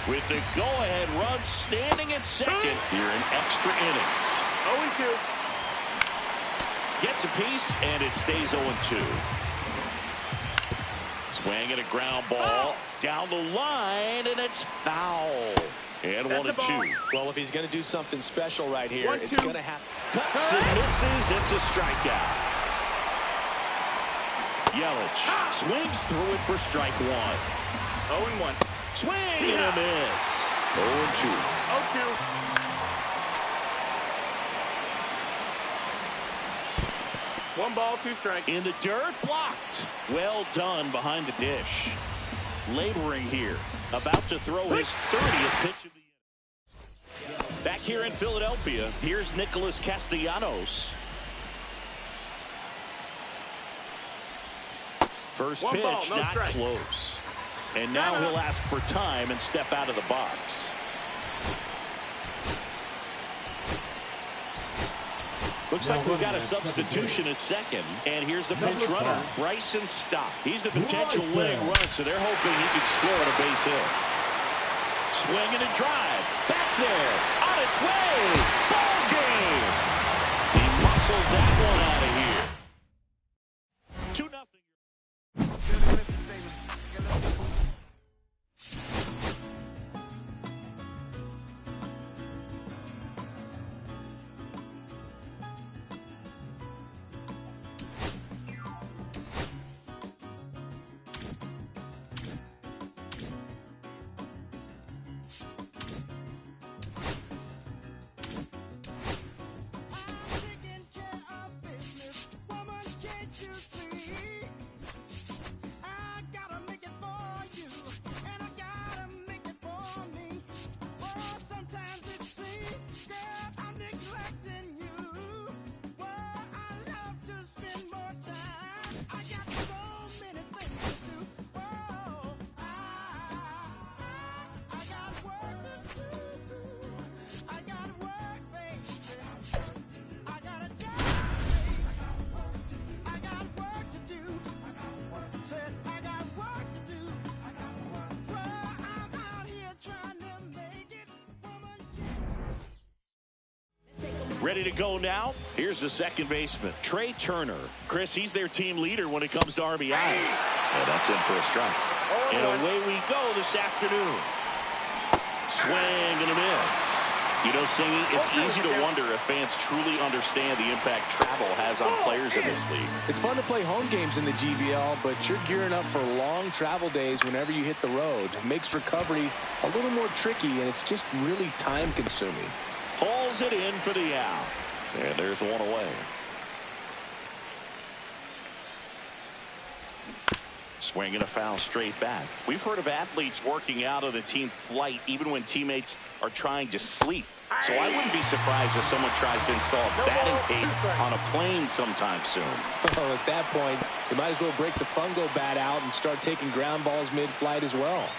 With the go-ahead run standing at second here in extra innings. 0-2. Gets a piece, and it stays 0-2. Swing and a ground ball down the line, and it's foul. And 1-2. Well, if he's going to do something special right here, it's going to happen. Cuts and misses. It's a strikeout. Yelich swings through it for strike 1. 0-1. Swing and a miss. 0-2. 0-2. One ball, 2 strikes. In the dirt, blocked. Well done behind the dish. Laboring here. About to throw his 30th pitch of the inning. Back here in Philadelphia, here's Nicholas Castellanos. First pitch, not close. And now he'll ask for time and step out of the box. Looks like we've got a substitution at second. And here's the pinch runner, Bryson Stott. He's a potential winning run, so they're hoping he can score on a base hit. Swing and a drive. Back there. On its way. Ball game. He muscles that one out of here. 2-0. Ready to go now. Here's the second baseman, Trey Turner. Chris, he's their team leader when it comes to RBIs. Oh, that's in for a strike. And away we go this afternoon. Swing and a miss. You know, Singy, it's easy to wonder if fans truly understand the impact travel has on players in this league. It's fun to play home games in the GBL, but you're gearing up for long travel days whenever you hit the road. It makes recovery a little more tricky, and it's just really time-consuming. Hauls it in for the out. And there's one away. Swing and a foul straight back. We've heard of athletes working out on a team flight even when teammates are trying to sleep. So I wouldn't be surprised if someone tries to install batting tape on a plane sometime soon. Well, at that point, you might as well break the fungo bat out and start taking ground balls mid-flight as well.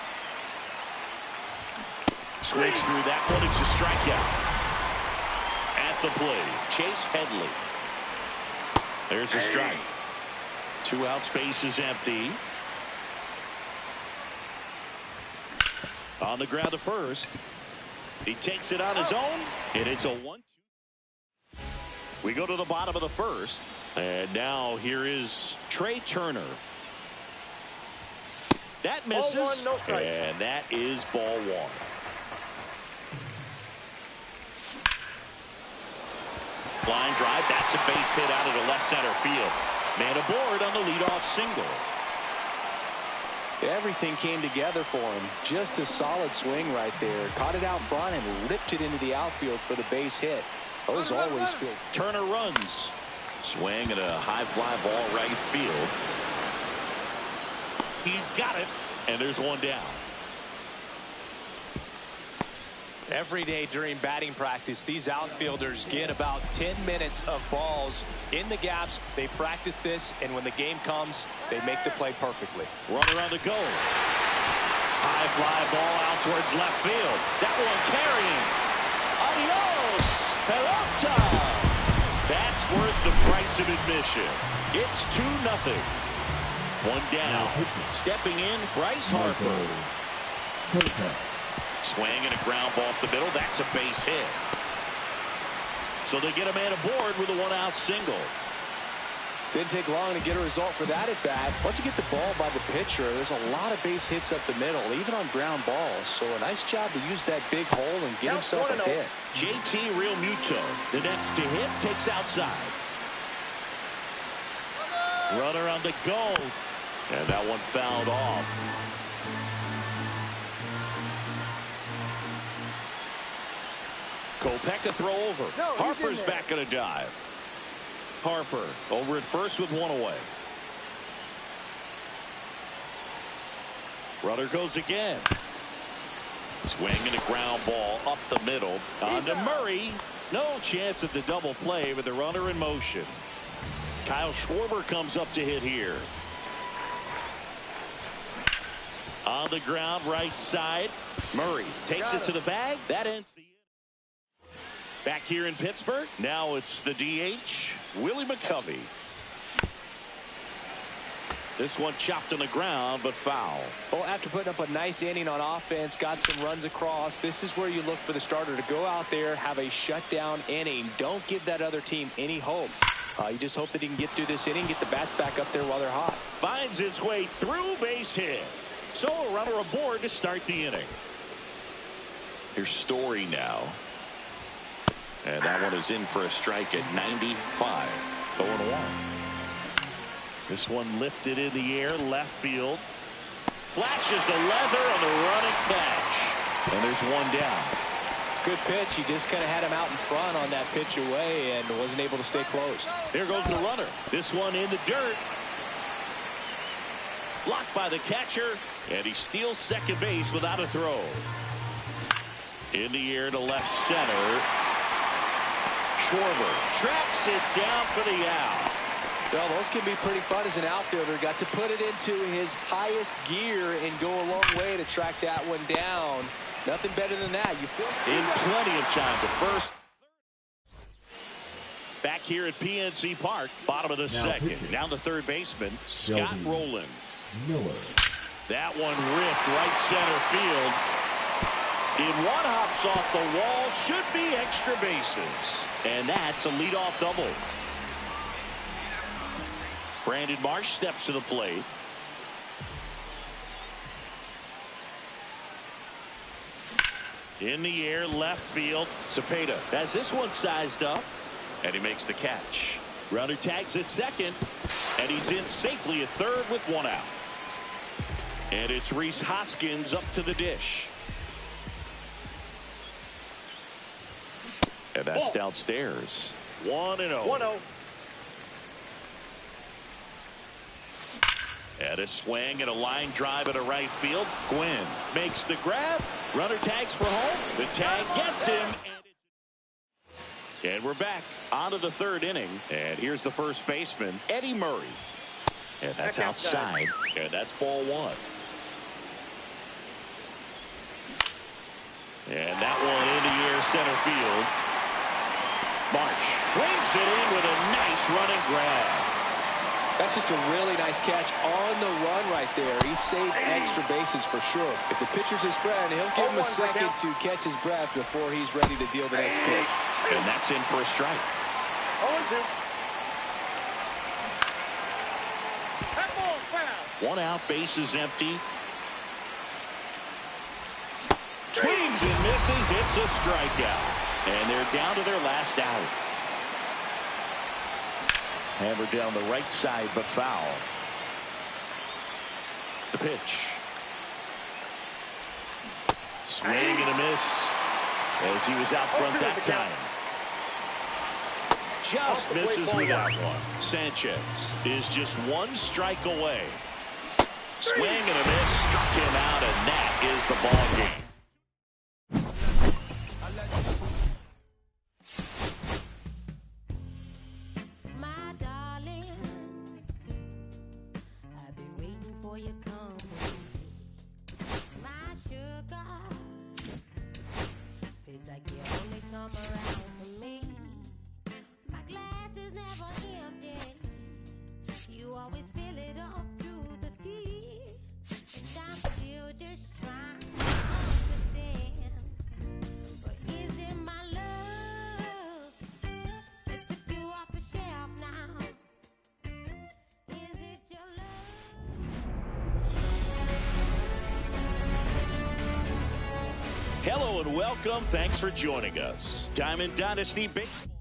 Swings through that one. It's a strikeout. At the plate, Chase Headley. There's a strike. 2 outs, base is empty. On the ground to first. He takes it on his own, and it's a 1-2. We go to the bottom of the first, and now here is Trey Turner. That misses, Ball 1, no strike. and that is ball 1. Line drive, that's a base hit out of the left center field. Man aboard on the leadoff single. Everything came together for him. Just a solid swing right there. Caught it out front and ripped it into the outfield for the base hit. Those always feel. Turner runs. Swing at a high fly ball right field. He's got it, and there's one down. Every day during batting practice, these outfielders get about 10 minutes of balls in the gaps. They practice this, and when the game comes, they make the play perfectly. Runner on the go. High fly ball out towards left field. That one carrying. Adios, pelota. That's worth the price of admission. It's 2-0. One down. Stepping in, Bryce Harper. Swing and a ground ball up the middle. That's a base hit. So they get a man aboard with a 1-out single. Didn't take long to get a result for that at bat. Once you get the ball by the pitcher, there's a lot of base hits up the middle, even on ground balls. So a nice job to use that big hole and get himself a hit. JT Realmuto, the next to hit, takes outside. Runner on the go. And that one fouled off. Kopech a throw over. Harper's back in a dive. Harper over at first with one away. Runner goes again. Swing and a ground ball up the middle. On to Murray. No chance at the double play with the runner in motion. Kyle Schwarber comes up to hit here. On the ground, right side. Murray takes it to the bag. That ends the inning. Back here in Pittsburgh, now it's the DH, Willie McCovey. This one chopped on the ground, but foul. Well, after putting up a nice inning on offense, got some runs across, this is where you look for the starter to go out there, have a shutdown inning. Don't give that other team any hope. You just hope that he can get through this inning, get the bats back up there while they're hot. Finds its way through, base hit. So a runner aboard to start the inning. Here's Story now. And that one is in for a strike at 95. 0-1. This one lifted in the air, left field. Flashes the leather on the running catch. And there's one down. Good pitch. He just kind of had him out in front on that pitch away and wasn't able to stay close. There goes the runner. This one in the dirt. Blocked by the catcher. And he steals second base without a throw. In the air to left center. Schwarber tracks it down for the out. Well, those can be pretty fun as an outfielder. Got to put it into his highest gear and go a long way to track that one down. Nothing better than that. You feel in plenty of time to first. Back here at PNC Park, bottom of the second. Down the third baseman, Scott Rowland. Miller. That one ripped right center field. In one hops off the wall, should be extra bases. And that's a leadoff double. Brandon Marsh steps to the plate. In the air, left field. Cepeda has this one sized up. And he makes the catch. Runner tags at second. And he's in safely at third with one out. And it's Rhys Hoskins up to the dish. And that's downstairs. 1-0. 1-0. And a swing and a line drive at a right field. Gwynn makes the grab. Runner tags for home. The tag gets him. And And we're back onto the third inning. And here's the first baseman, Eddie Murray. And that's outside. And that's ball one. And that one into your center field. Marsh brings it in with a nice running grab. That's just a really nice catch on the run right there. He saved extra bases for sure. If the pitcher's his friend, he'll give him a second to catch his breath before he's ready to deal the next pitch. And that's in for a strike. 0-2. 1 out, bases empty. Swings and misses. It's a strikeout. And they're down to their last out. Hammered down the right side, but foul. The pitch. Swing and a miss as he was out front that time. Just misses with that one. Sanchez is just 1 strike away. Swing and a miss, struck him out, and that is the ball game. Hello and welcome. Thanks for joining us. Diamond Dynasty Baseball.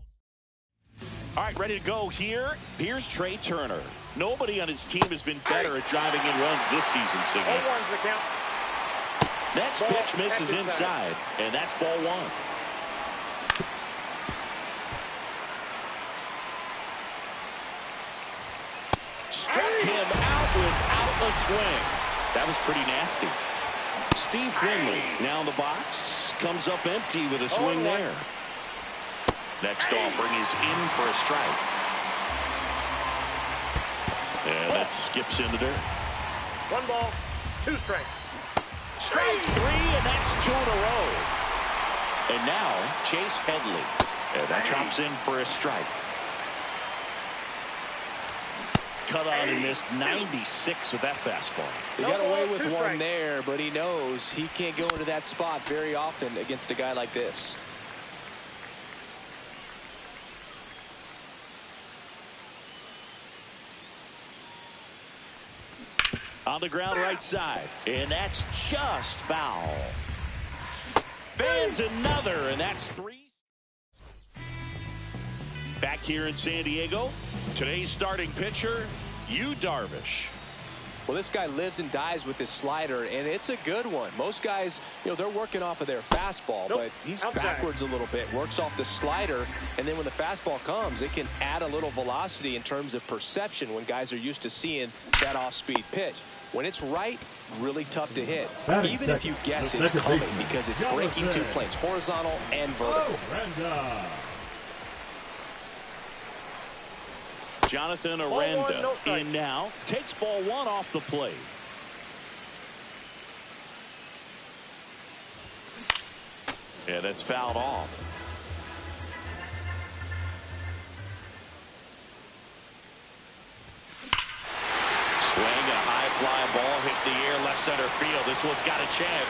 All right, ready to go here. Here's Trey Turner. Nobody on his team has been better at driving in runs this season, Siggy. 0-1's the count. Next pitch misses inside, and that's ball one. Struck him out without a swing. That was pretty nasty. Steve Finley now in the box. Comes up empty with a swing there. Next offering is in for a strike. And that skips in the dirt. 1 ball, 2 strikes. Strike 3, and that's 2 in a row. And now Chase Headley. And that drops in for a strike. Cut on and missed 96 with that fastball. He got away with one there, but he knows he can't go into that spot very often against a guy like this. On the ground right side, and that's just foul. Fans another, and that's 3. Back here in San Diego, today's starting pitcher, Yu Darvish. Well, this guy lives and dies with his slider, and it's a good one. Most guys, they're working off of their fastball, but he's backwards a little bit, works off the slider, and then when the fastball comes, it can add a little velocity in terms of perception when guys are used to seeing that off-speed pitch. When it's right, really tough to hit, even if you guess it's coming, because it's breaking 2 planes, horizontal and vertical. Jonathan Aranda in now, takes ball 1 off the plate. Yeah, that's fouled off. Swing, a high fly ball hit the air, left center field. This one's got a chance.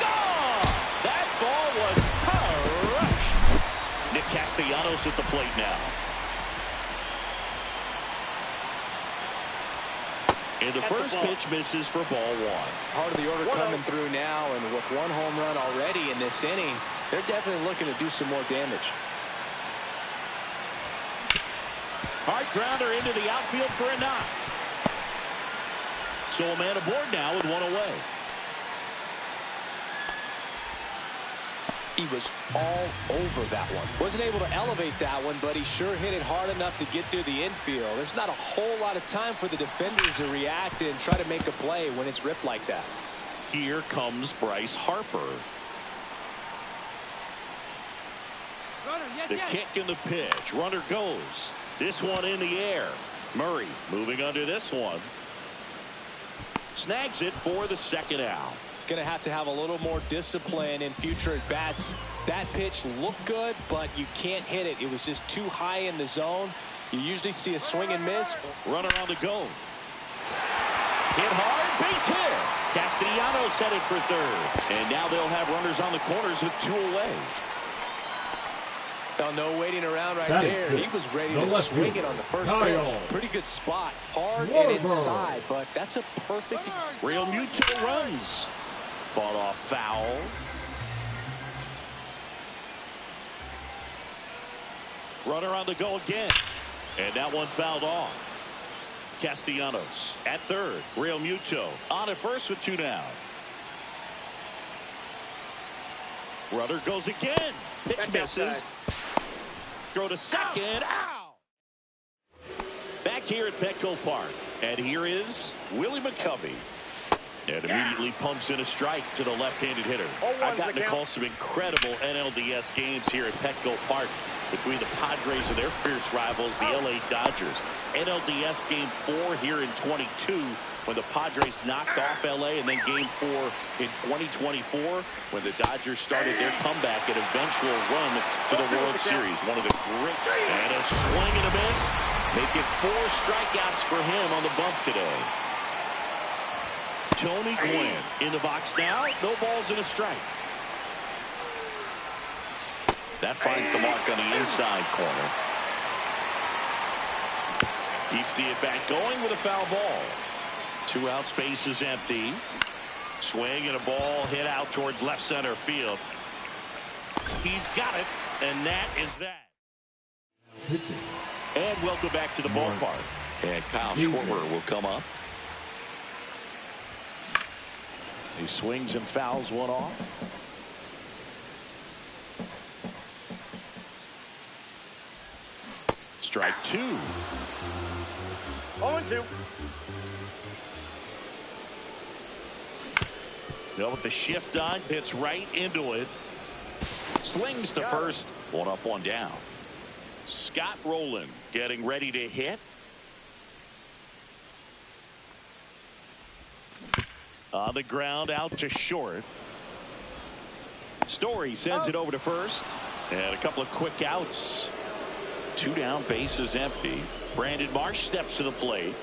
Gone! That ball was crushed. Nick Castellanos at the plate now. And the first pitch misses for ball 1. Heart of the order coming through now, and with 1 home run already in this inning, they're definitely looking to do some more damage. Hard grounder into the outfield for a knock. So a man aboard now with 1 away. He was all over that one. Wasn't able to elevate that one, but he sure hit it hard enough to get through the infield. There's not a whole lot of time for the defenders to react and try to make a play when it's ripped like that. Here comes Bryce Harper. The kick and the pitch. Runner goes. This one in the air. Murray moving under this one. Snags it for the second out. Going to have a little more discipline in future at bats. That pitch looked good, but you can't hit it. It was just too high in the zone. You usually see a swing and miss. Runner on the go. Hit hard, base hit. Castellanos headed for third. And now they'll have runners on the corners with 2 away. Well, no waiting around right there. He was ready to swing it on the first pitch. Pretty good spot. Hard and inside, but that's a perfect. Real Muto runs. Fought off foul. Runner on the go again. And that one fouled off. Castellanos at third. Real Muto on at first with 2 down. Runner goes again. Pitch misses. Throw to second. Ow! Back here at Petco Park. And here is Willie McCovey. And immediately pumps in a strike to the left-handed hitter. I've gotten to call some incredible NLDS games here at Petco Park between the Padres and their fierce rivals, the LA Dodgers. NLDS Game 4 here in 22 when the Padres knocked off LA, and then Game 4 in 2024 when the Dodgers started their comeback and eventual run to the World Series. One of the great, and a swing and a miss. Make it 4 strikeouts for him on the bump today. Tony Gwynn in the box now. No balls and a strike. That finds the mark on the inside corner. Keeps the at-bat going with a foul ball. 2 outs, base is empty. Swing and a ball hit out towards left center field. He's got it, and that is that. And welcome back to the ballpark. And Kyle Schwarber will come up. He swings and fouls one off. Strike 2. 0-2. Now with the shift on, hits right into it. Slings to first. 1 up, 1 down. Scott Rowland getting ready to hit. On the ground, out to short. Story sends it over to first. And a couple of quick outs. 2 down, base is empty. Brandon Marsh steps to the plate.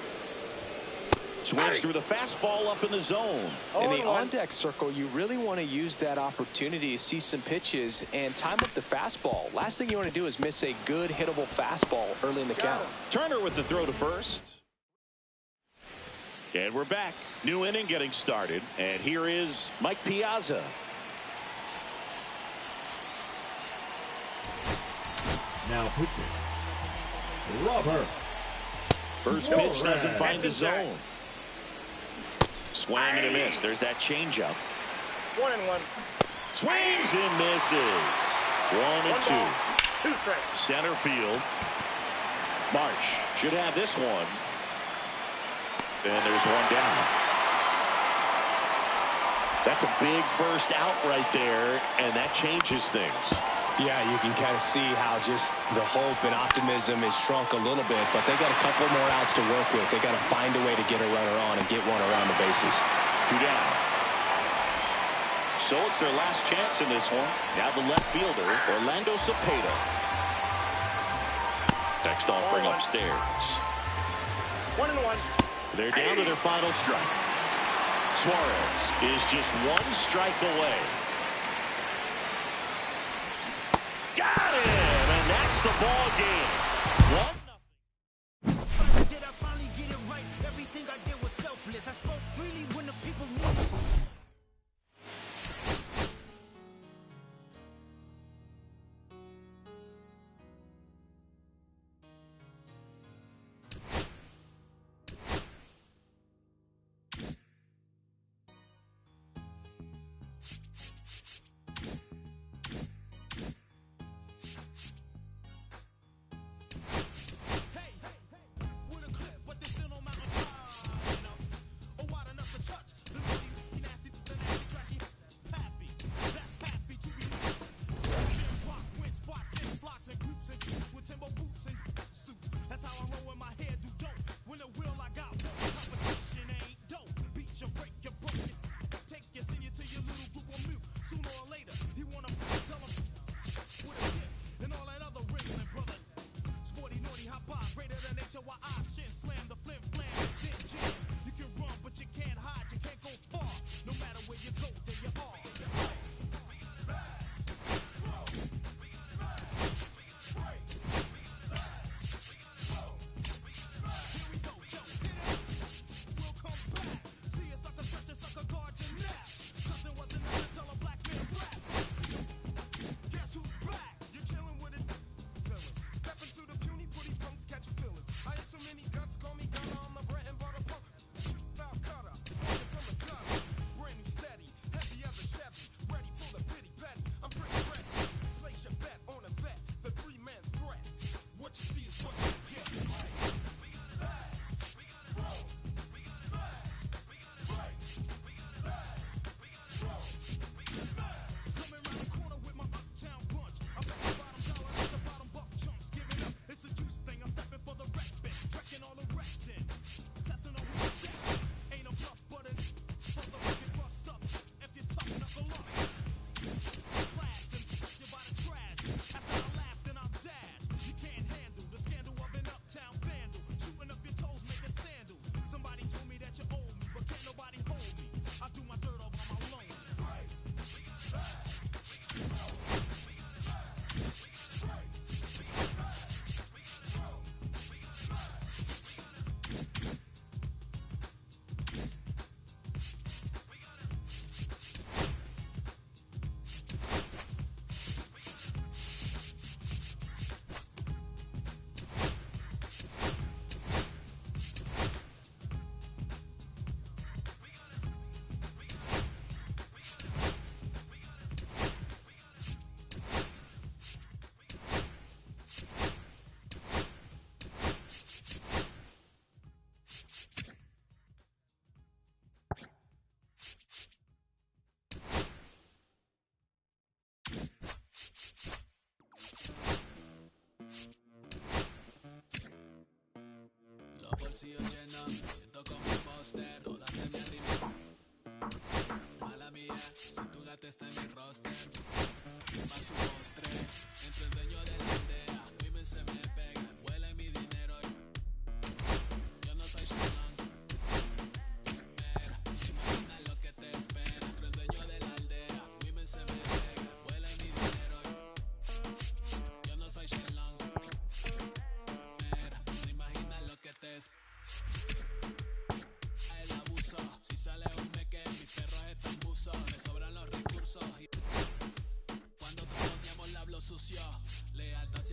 Swings through the fastball up in the zone. In the on-deck circle, you really want to use that opportunity to see some pitches and time up the fastball. Last thing you want to do is miss a good hittable fastball early in the count. Turner with the throw to first. And we're back. New inning getting started. And here is Mike Piazza. Now pitching, Robert. First pitch doesn't find the zone. Swing and a miss. There's that changeup. 1-1. Swings and misses. 1-2. 2 strikes. Center field. Marsh should have this one. And there's 1 down. That's a big first out right there, and that changes things. Yeah, you can kind of see how just the hope and optimism is shrunk a little bit, but they got a couple more outs to work with. They got to find a way to get a runner on and get one around the bases. 2 down. So it's their last chance in this one. Now the left fielder, Orlando Cepeda. Text offering upstairs. 1-1. They're down to their final strike. Suarez is just 1 strike away. Got him, and that's the ball game. 1-0. Did I finally get it right? Everything I did was selfless. I spoke freely when the people knew. bolsillo lleno, me siento como un póster, todas se me arriman. Mala mía, si tu gata está en mi roster, pa' su postre, entre el dueño de la aldea, women se me pegan, huele mi dinero, yo no soy Shyamalan. Mira, imagina lo que te espera, entre el dueño de la aldea, women se me pegan, huele mi dinero, yo no soy Shyamalan. Mira, imagina lo que te espera. El abuso, si sale un meque, mis perros están buzos, me sobran los recursos. Y cuando todos la hablo sucio, lealtad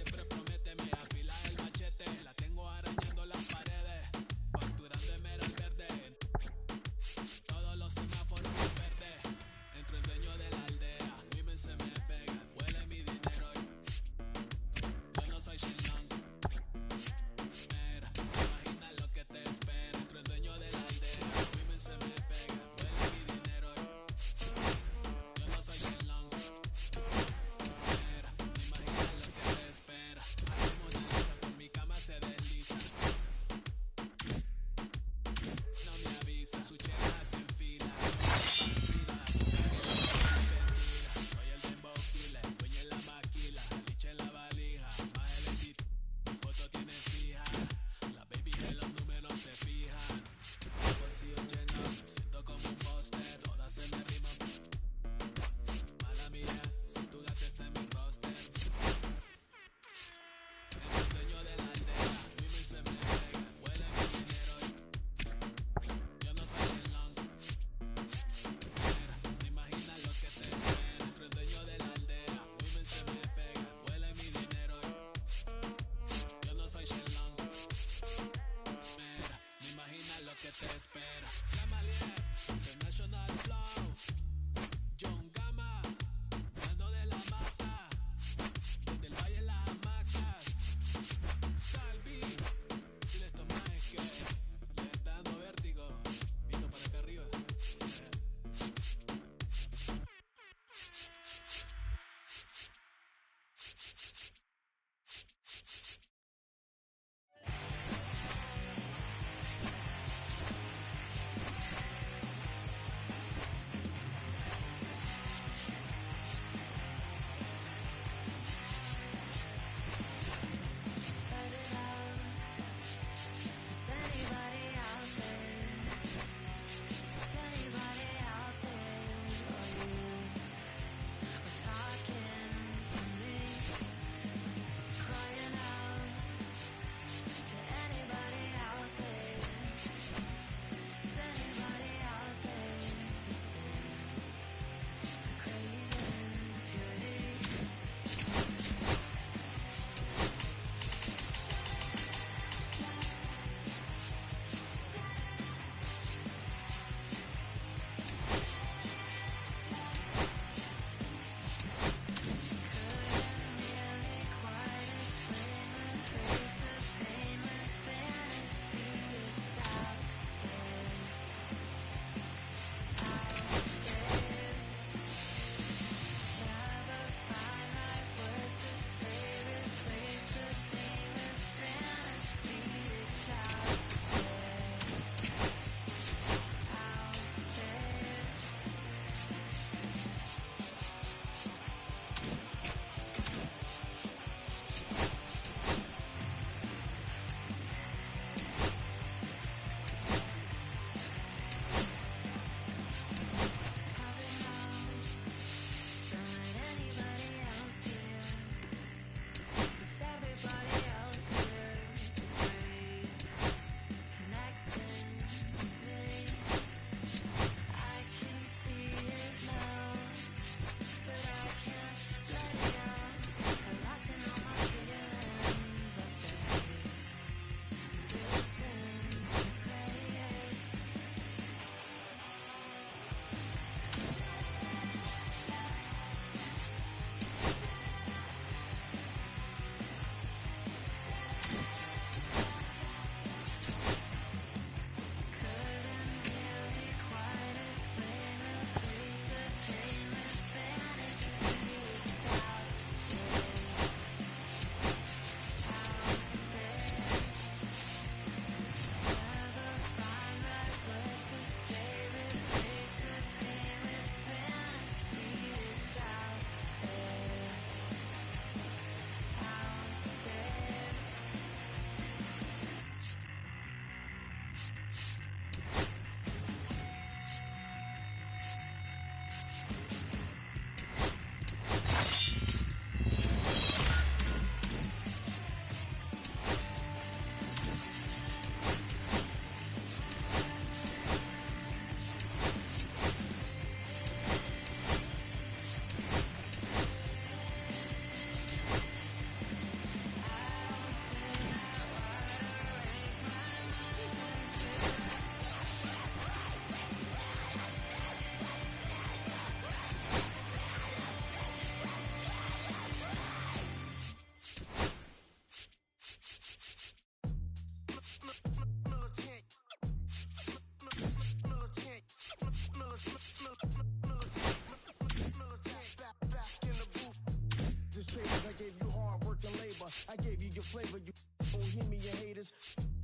This traders, I gave you hard work and labor. I gave you your flavor. You don't hear me, you haters.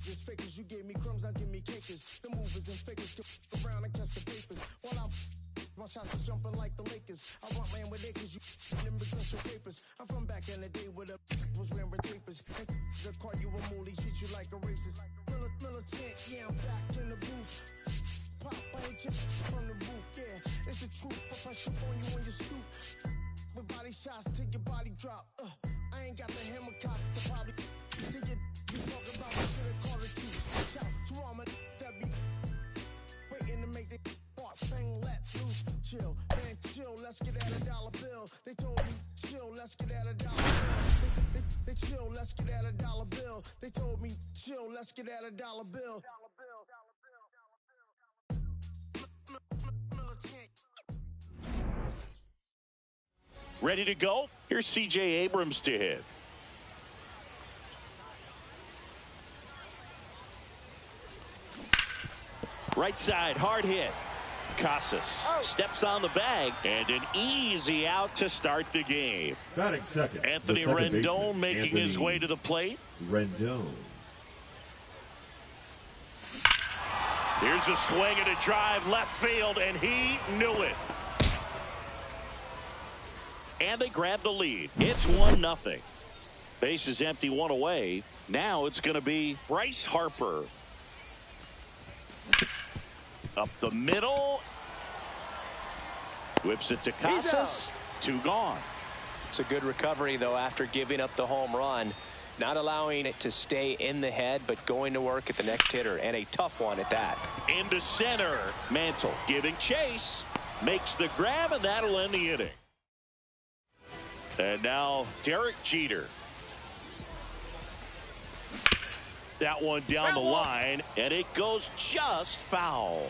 This fakers, you gave me crumbs, now give me cakers. The movers and fakers can around and catch the papers. While my shots is jumping like the Lakers. I want land with acres, you immigrants your papers. I'm from back in the day where the was wearing papers. And they call you a moolie, treat you like a racist. Militant, yeah, I'm back in the booth. Pop, I ain't just from the roof, yeah. It's the truth, if I shoot on you on your stoop. With body shots till your body drop. I ain't got the hammer cock to probably dig it. You talk about the shit and call it cute. Shout to all my that be waiting to make the part bang let loose. Chill, man, chill, let's get at $1 bill. They told me, chill, let's get at $1 bill. They chill, let's get at $1 bill. They told me, chill, let's get at $1 bill. Ready to go? Here's C.J. Abrams to hit. Right side, hard hit. Casas steps on the bag, and an easy out to start the game. Batting second. Anthony Rendon making his way to the plate. Rendon. Here's a swing and a drive left field, and he knew it. And they grab the lead. It's 1-0. Base is empty, one away. Now it's going to be Bryce Harper. Up the middle. Whips it to Casas. 2 gone. It's a good recovery, though, after giving up the home run. Not allowing it to stay in the head, but going to work at the next hitter, and a tough one at that. Into center. Mantle giving chase. Makes the grab, and that'll end the inning. And now Derek Jeter. That one down the line, and it goes just foul.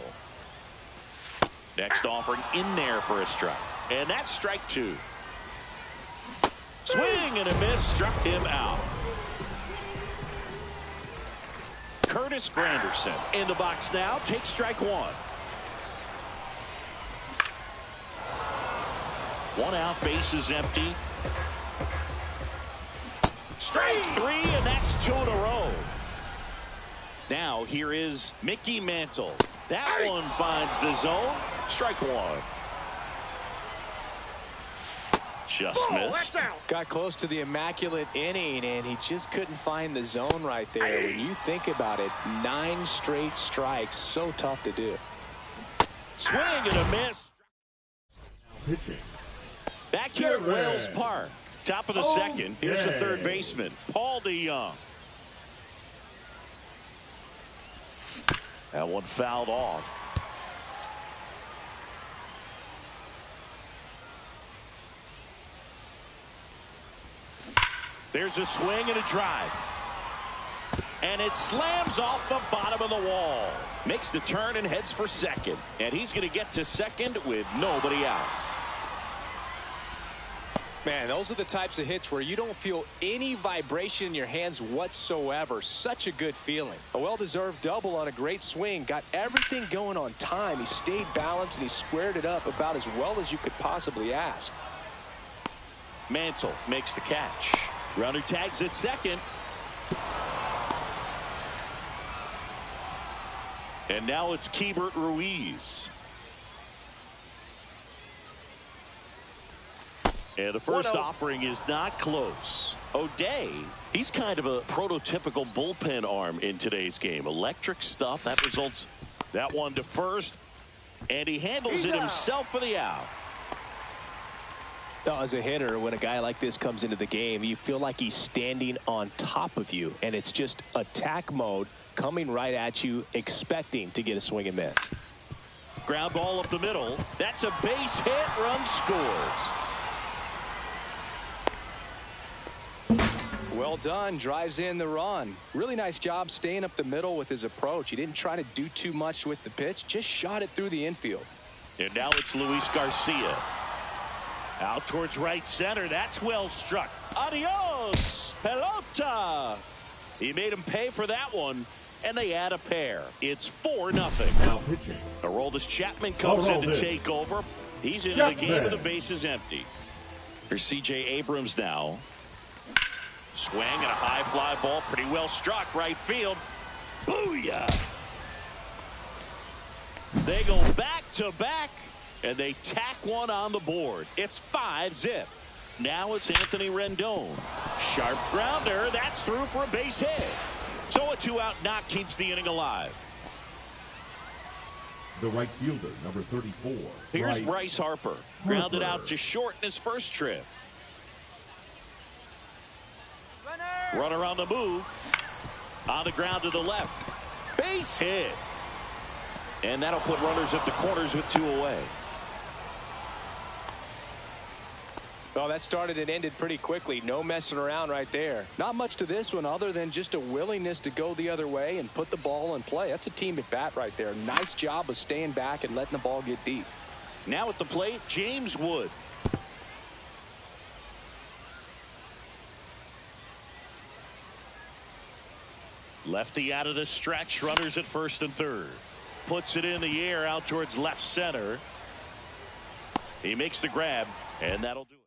Next offering in there for a strike. And that's strike 2. Swing and a miss, struck him out. Curtis Granderson in the box now, takes strike 1. 1 out, base is empty. Strike 3, and that's 2 in a row. Now here is Mickey Mantle. That one finds the zone. Strike 1. Just missed. Got close to the immaculate inning, and he just couldn't find the zone right there. When you think about it, 9 straight strikes, so tough to do. Swing and a miss. Pitching. Back here at Wells Park. Top of the second. Here's the third baseman, Paul DeJong. That one fouled off. There's a swing and a drive. And it slams off the bottom of the wall. Makes the turn and heads for second. And he's going to get to second with nobody out. Man, those are the types of hits where you don't feel any vibration in your hands whatsoever. Such a good feeling. A well-deserved double on a great swing. Got everything going on time. He stayed balanced, and he squared it up about as well as you could possibly ask. Mantle makes the catch. Runner tags at second. And now it's Keibert Ruiz. And the first offering is not close. O'Day, he's kind of a prototypical bullpen arm in today's game. Electric stuff. That results that one to first. And he handles it himself for the out. Now, as a hitter, when a guy like this comes into the game, you feel like he's standing on top of you. And it's just attack mode coming right at you, expecting to get a swing and miss. Ground ball up the middle. That's a base hit. Run scores. Well done. Drives in the run. Really nice job staying up the middle with his approach. He didn't try to do too much with the pitch. Just shot it through the infield. And now it's Luis Garcia. Out towards right center. That's well struck. Adios, pelota. He made him pay for that one. and they add a pair. It's 4-0. Now pitching. Aroldis Chapman comes in to take over. He's into the game with the bases empty. Here's C.J. Abrams now. Swing and a high fly ball. Pretty well struck right field. Booyah! They go back to back, and they tack one on the board. It's 5-0. Now it's Anthony Rendon. Sharp grounder. That's through for a base hit. So a 2-out knock keeps the inning alive. The right fielder, number 34. Here's Bryce Harper. Grounded out to short in his first trip. Runner on the move. On the ground to the left. Base hit. And that'll put runners at the corners with 2 away. Well, that started and ended pretty quickly. No messing around right there. Not much to this one other than just a willingness to go the other way and put the ball in play. That's a team at bat right there. Nice job of staying back and letting the ball get deep. Now at the plate, James Wood. Lefty out of the stretch. Runners at first and third. Puts it in the air out towards left center. He makes the grab, and that'll do it.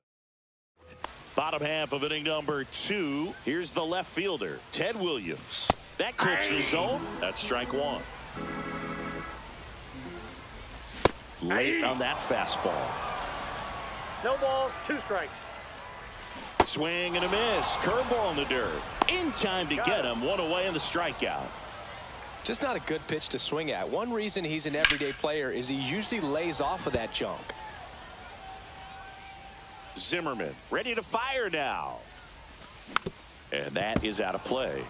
Bottom half of inning number 2. Here's the left fielder, Ted Williams. That clips the zone. That's strike 1. Late on that fastball. No balls, 2 strikes. Swing and a miss. Curveball in the dirt. In time to get him. 1 away in the strikeout. Just not a good pitch to swing at. One reason he's an everyday player is he usually lays off of that junk. Zimmerman ready to fire now. And that is out of play.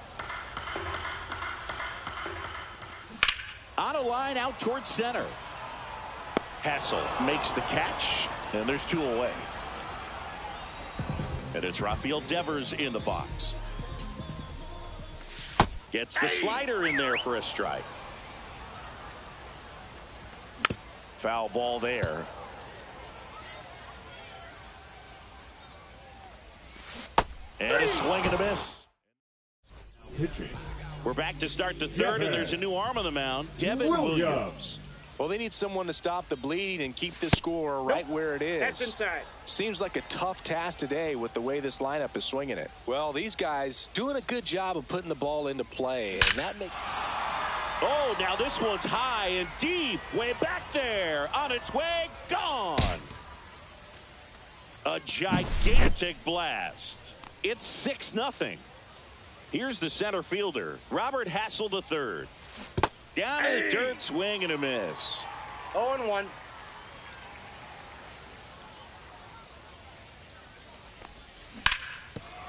On a line out towards center. Hassel makes the catch, and there's 2 away. And it's Rafael Devers in the box. Gets the slider in there for a strike. Foul ball there. And a swing and a miss. Pitching. We're back to start the third, and there's a new arm on the mound, Devin Williams. Well, they need someone to stop the bleeding and keep the score right where it is. That's inside. Seems like a tough task today with the way this lineup is swinging it. Well, these guys doing a good job of putting the ball into play, and that makes... Oh, now this one's high and deep, way back there, on its way, gone. A gigantic blast. It's 6-0. Here's the center fielder, Robert Hassel III. Down to the dirt, swing and a miss. 0-1.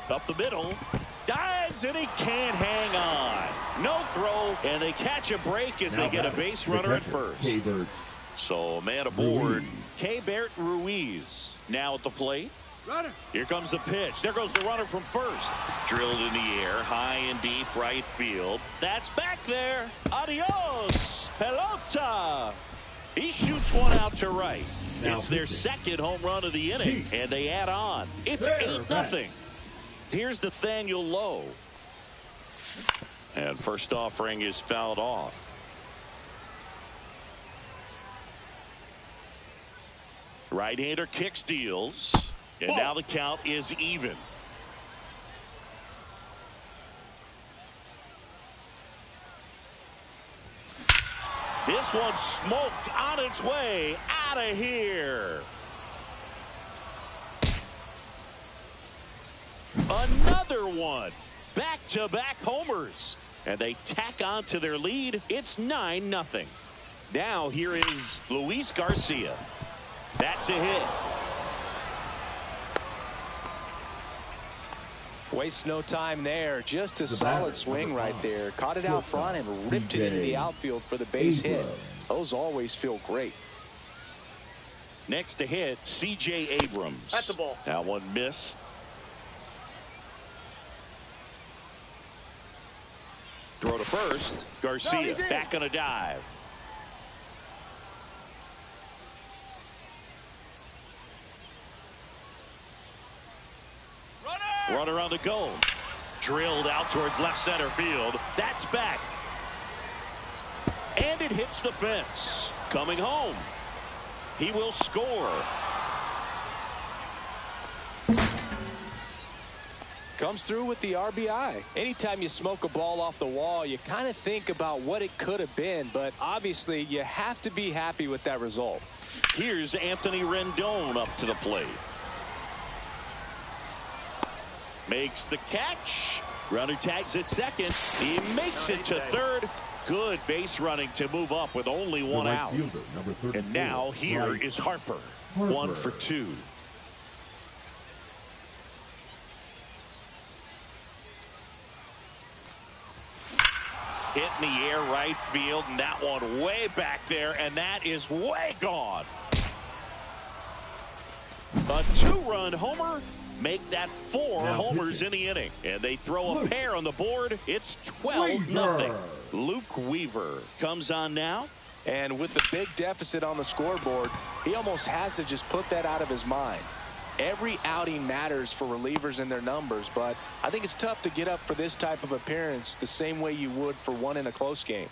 Up the middle. Dives, and he can't hang on. No throw, and they catch a break as they get a base runner at first. So, man aboard, Keibert Ruiz. Now at the plate. Runner. Here comes the pitch. There goes the runner from first. Drilled in the air, high and deep right field. That's back there. Adios, pelota. He shoots one out to right. It's their second home run of the inning, and they add on. It's 8-0. Here's Nathaniel Lowe. And first offering is fouled off. Right-hander kick steals. And now the count is even. This one smoked on its way out of here. Another one. Back-to-back homers. And they tack on to their lead. It's 9-0. Now here is Luis Garcia. That's a hit. Wastes no time there. Just a solid swing right there. Caught it out front and ripped it into the outfield for the base hit. Those always feel great. Next to hit, C.J. Abrams. That's the ball. That one missed. Throw to first. Garcia back on a dive. Runner on the go. Drilled out towards left center field. That's back. And it hits the fence. Coming home. He will score. Comes through with the RBI. Anytime you smoke a ball off the wall, you kind of think about what it could have been, but obviously you have to be happy with that result. Here's Anthony Rendon up to the plate. Makes the catch. Runner tags at second. He makes it to third. Good base running to move up with only one out. And now here is Harper. 1 for 2. Hit in the air right field, and that one way back there, and that is way gone. A 2-run homer. Make that 4 homers in the inning. And they throw a pair on the board. It's 12-0. Luke Weaver comes on now. And with the big deficit on the scoreboard, he almost has to just put that out of his mind. Every outing matters for relievers and their numbers, but I think it's tough to get up for this type of appearance the same way you would for one in a close game.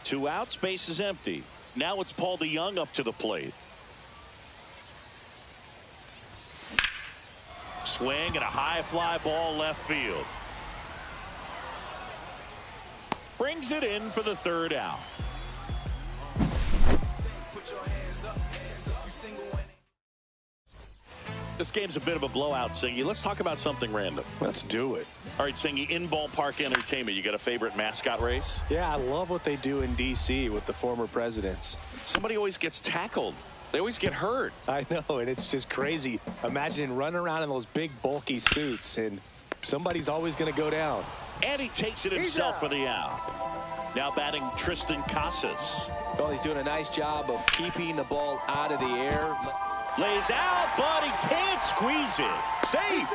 2 outs, base is empty. Now it's Paul DeJong up to the plate. Swing and a high fly ball left field. Brings it in for the 3rd out. This game's a bit of a blowout, Singy. Let's talk about something random. Let's do it. All right, Singy, in ballpark entertainment, you got a favorite mascot race? Yeah, I love what they do in D.C. with the former presidents. Somebody always gets tackled. They always get hurt. I know, and it's just crazy. Imagine running around in those big, bulky suits, and somebody's always going to go down. And he takes it himself for the out. Now batting Tristan Casas. Well, he's doing a nice job of keeping the ball out of the air. Lays out, but he can't squeeze it. Safe.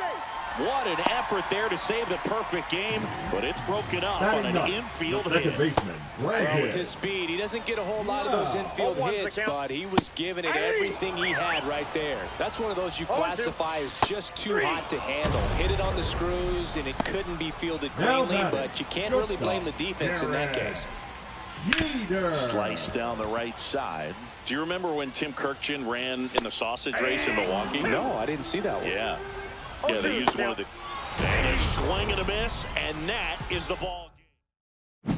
What an effort there to save the perfect game, but it's broken up on an infield hit. Well, with his speed, he doesn't get a whole lot of those infield hits, but he was giving it everything he had right there. That's one of those you classify as just too hot to handle. Hit it on the screws, and it couldn't be fielded cleanly, but you can't really blame the defense in that case. Slice down the right side. Do you remember when Tim Kirkjian ran in the sausage race in Milwaukee? No, I didn't see that one. Yeah. Yeah, they used one of the... And a swing and a miss, and that is the ball game.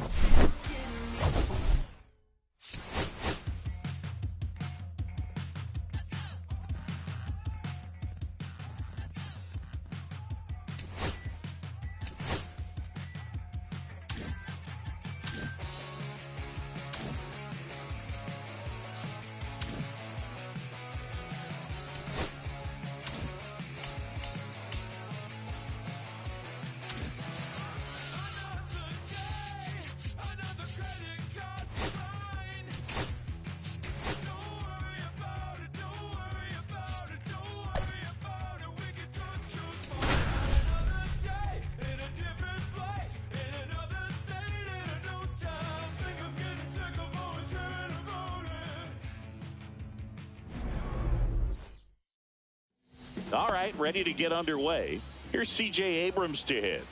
All right, ready to get underway. Here's C.J. Abrams to hit.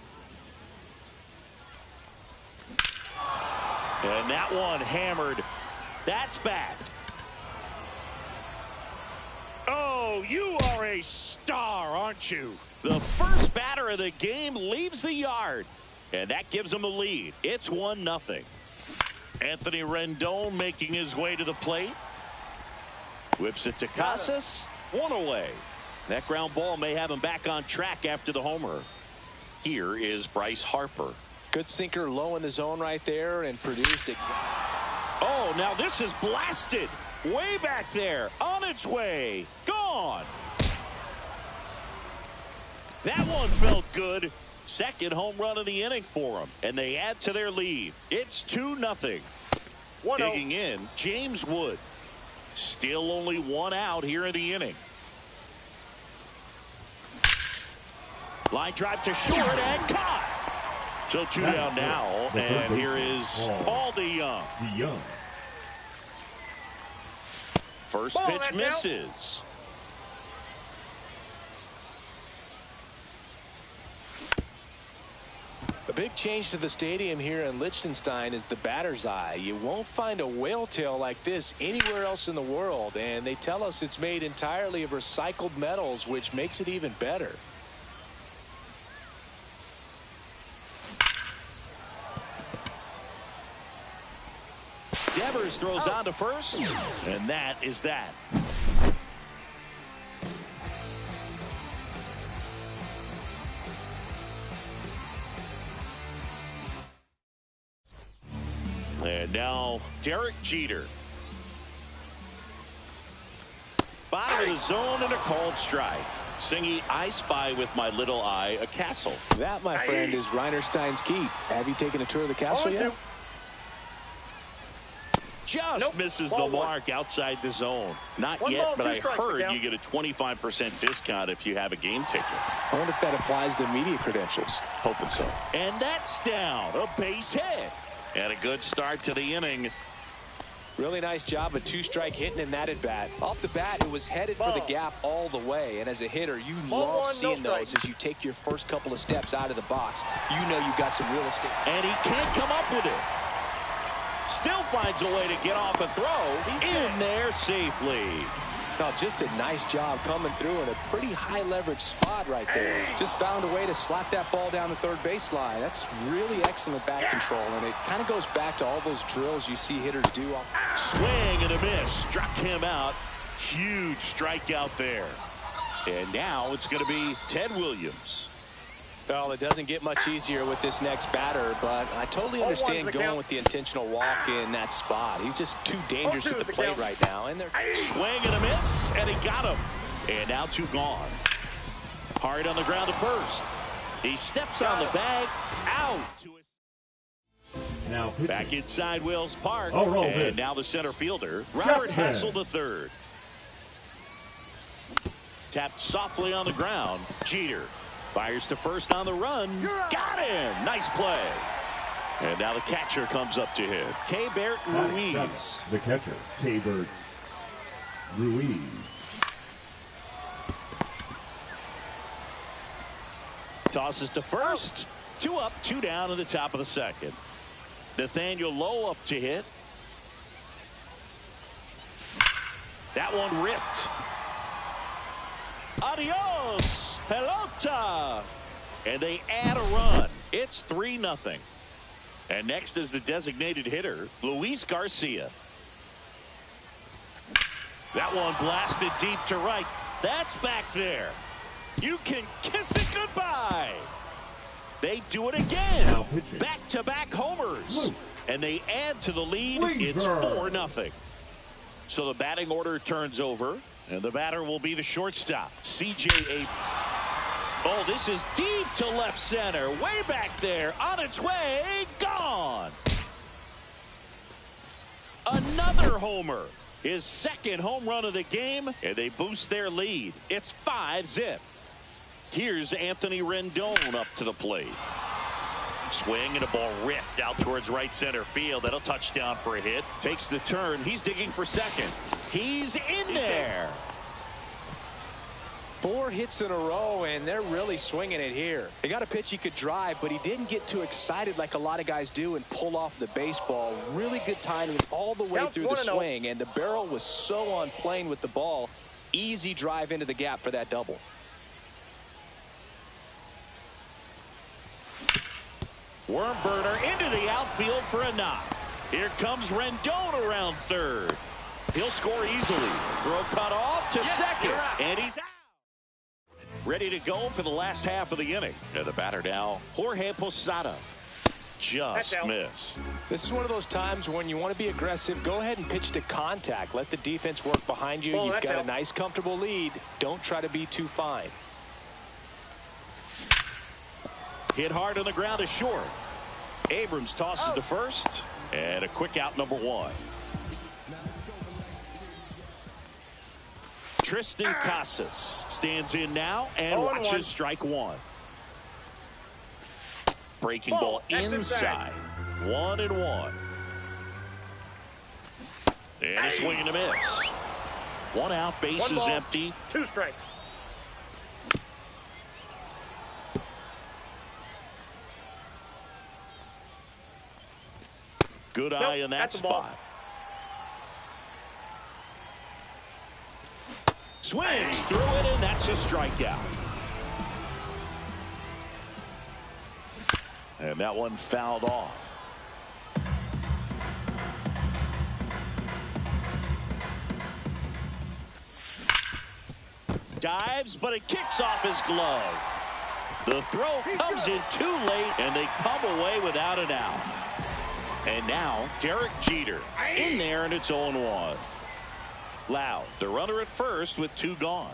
And that one hammered. That's back. Oh, you are a star, aren't you? The first batter of the game leaves the yard. And that gives them a lead. It's 1-0. Anthony Rendon making his way to the plate. Whips it to Casas. 1 away. That ground ball may have him back on track after the homer. Here is Bryce Harper. Good sinker low in the zone right there and produced Oh, now this is blasted. Way back there. On its way. Gone. That one felt good. Second home run of the inning for them. And they add to their lead. It's 2-0. Digging in, James Wood. Still only 1 out here in the inning. Line drive to short and caught. So 2 down now, and here is Paul DeJong. First pitch misses. A big change to the stadium here in Liechtenstein is the batter's eye. You won't find a whale tail like this anywhere else in the world, and they tell us it's made entirely of recycled metals, which makes it even better. Devers throws on to first, and that is that. And now Derek Jeter. Bottom of the zone and a called strike. Singing I Spy with My Little Eye a Castle. That, my friend, is Reinerstein's Keep. Have you taken a tour of the castle yet? Just misses the mark outside the zone. Not yet, but I heard you get a 25% discount if you have a game ticket. I wonder if that applies to media credentials. Hoping so. And that's down. A base hit. And a good start to the inning. Really nice job of two-strike hitting in that at bat. Off the bat, it was headed for the gap all the way. And as a hitter, you love seeing those as you take your first couple of steps out of the box. You know you've got some real estate. And he can't come up with it. Still finds a way to get off a throw. In there safely. Now, just a nice job coming through in a pretty high leverage spot right there. Just found a way to slap that ball down the third baseline. That's really excellent bat control, and it kind of goes back to all those drills you see hitters do. Swing and a miss. Struck him out. Huge strikeout there. And now it's going to be Ted Williams. Well, it doesn't get much easier with this next batter, but I totally understand going with the intentional walk in that spot. He's just too dangerous at the plate right now. And swing and a miss, and he got him. And now two gone. Hard on the ground to first. He steps on the bag, out. Now back inside Wills Park, and pitch. Now the center fielder, Robert Hassel III. Tapped softly on the ground, Jeter. Fires to first on the run. Got him. Nice play. And now the catcher comes up to him. Keibert Ruiz. The catcher, Keibert Ruiz. Tosses to first. Two up, two down in the top of the second. Nathaniel Lowe up to hit. That one ripped. Adios, pelota. And they add a run. It's 3-0. And next is the designated hitter, Luis Garcia. That one blasted deep to right. That's back there. You can kiss it goodbye. They do it again. Back-to-back homers. And they add to the lead. It's 4-0. So the batting order turns over. And the batter will be the shortstop, C.J. Abrams. Oh, this is deep to left center. Way back there. On its way. Gone. Another homer. His second home run of the game. And they boost their lead. It's 5-0. Here's Anthony Rendon up to the plate. Swing and a ball ripped out towards right center field. That'll touchdown for a hit. Takes the turn. He's digging for second. He's in there. 4 hits in a row, and they're really swinging it here. They got a pitch he could drive, but he didn't get too excited like a lot of guys do and pull off the baseball. Really good timing all the way through the swing, and the barrel was so on plane with the ball. Easy drive into the gap for that double. Worm burner into the outfield for a knock. Here comes Rendon around third. He'll score easily. Throw cut off to second, and he's out. Ready to go for the last half of the inning. And the batter now, Jorge Posada. Just missed. This is one of those times when you want to be aggressive. Go ahead and pitch to contact. Let the defense work behind you. You've got a nice, comfortable lead. Don't try to be too fine. Hit hard on the ground is short. Abrams tosses to first, and a quick out, number 1. Tristan Casas stands in now and watches strike 1. Breaking ball inside. 1-1. And a swing and a miss. 1 out, bases empty. 2 strikes. Good eye in that spot. Swings through it, and that's a strikeout. And that one fouled off. Dives, but it kicks off his glove. The throw comes in too late, and they come away without an out. And now, Derek Jeter in there, and it's 0-1. Loud, the runner at first with 2 gone.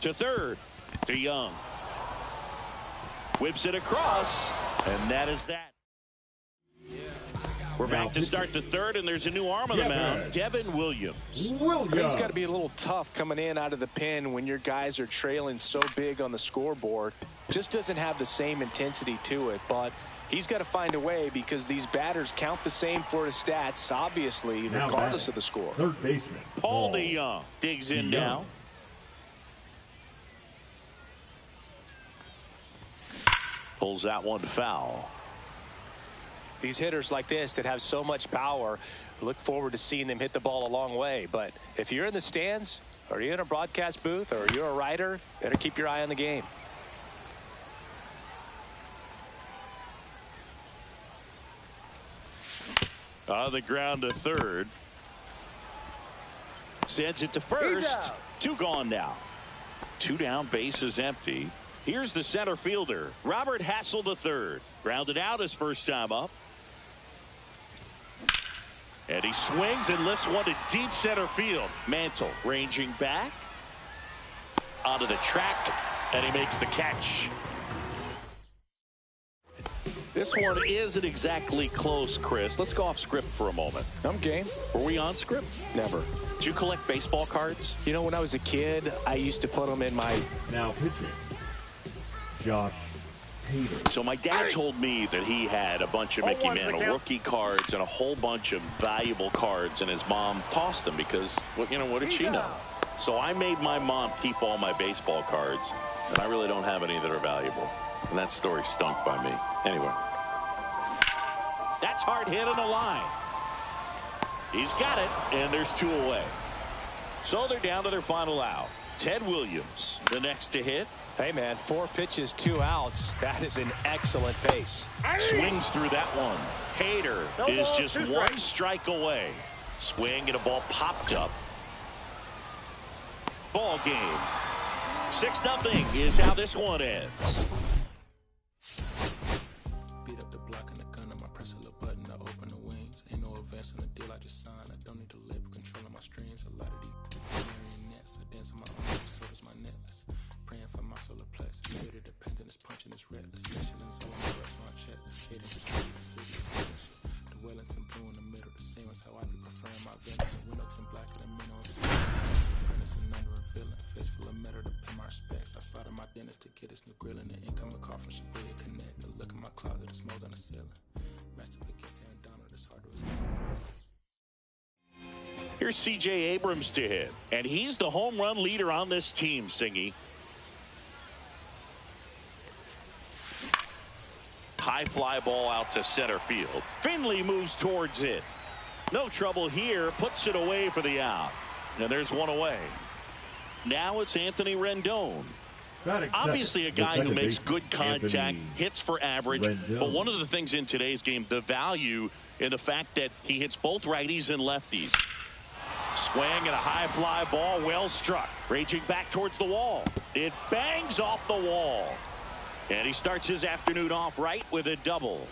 To third, to Young. Whips it across, and that is that. We're back to start the third, and there's a new arm on the mound, Devin Williams. He's got to be a little tough coming in out of the pen when your guys are trailing so big on the scoreboard. Just doesn't have the same intensity to it, but he's got to find a way because these batters count the same for his stats, obviously, regardless of the score. Third baseman, Paul DeYoung digs in now. Pulls that one foul. These hitters like this that have so much power, look forward to seeing them hit the ball a long way. But if you're in the stands, or you're in a broadcast booth, or you're a writer, better keep your eye on the game. On the ground to third. Sends it to first. 2 gone now. 2 down, base is empty. Here's the center fielder, Robert Hassel III. Grounded out his first time up. And he swings and lifts one to deep center field. Mantle ranging back. Onto the track, and he makes the catch. This one isn't exactly close, Chris. Let's go off script for a moment. I'm game. Were we on script? Never. Did you collect baseball cards? You know, when I was a kid, I used to put them in my... Now pitching, Josh Hader. So my dad told me that he had a bunch of Mickey Mantle rookie cards and a whole bunch of valuable cards, and his mom tossed them because, well, you know, what did she know? So I made my mom keep all my baseball cards, and I really don't have any that are valuable. And that story stunk by me. Anyway. That's hard hit on the line. He's got it, and there's 2 away. So they're down to their final out. Ted Williams, the next to hit. Hey, man, 4 pitches, 2 outs. That is an excellent pace. Swings through that one. Hader is just 1 strike away. Swing and a ball popped up. Ball game. 6-0 is how this one ends. Beat up the block and the gun, I press a little button to open the wings. Ain't no advance in the deal I just signed. I don't need to live controlling my strings. A lot of these marionettes, I dance on my own, so does my necklace. Praying for my solar plexus. Spirit dependent is punching this reckless. Michelin so on the restaurant check. Hating for the city. The Wellington blue in the middle. The same as how I be preferring my venison. Wellington blacker than men on furnace and under a villain. Face full of metal to pay my respects. I slaughter my dentist to get this new grilling. The incoming call from Shibuya Connect. The look in my closet is mold on the ceiling. Master against Aaron Donald. It's hard to explain. Here's C.J. Abrams to hit. And he's the home run leader on this team, Singy. High fly ball out to center field. Finley moves towards it. No trouble here. Puts it away for the out. And there's 1 away. Now it's Anthony Rendon. Obviously a guy who makes good contact, hits for average. But one of the things in today's game, the value in the fact that he hits both righties and lefties. Swing and a high fly ball, well struck. Raging back towards the wall. It bangs off the wall. And he starts his afternoon off right with a double.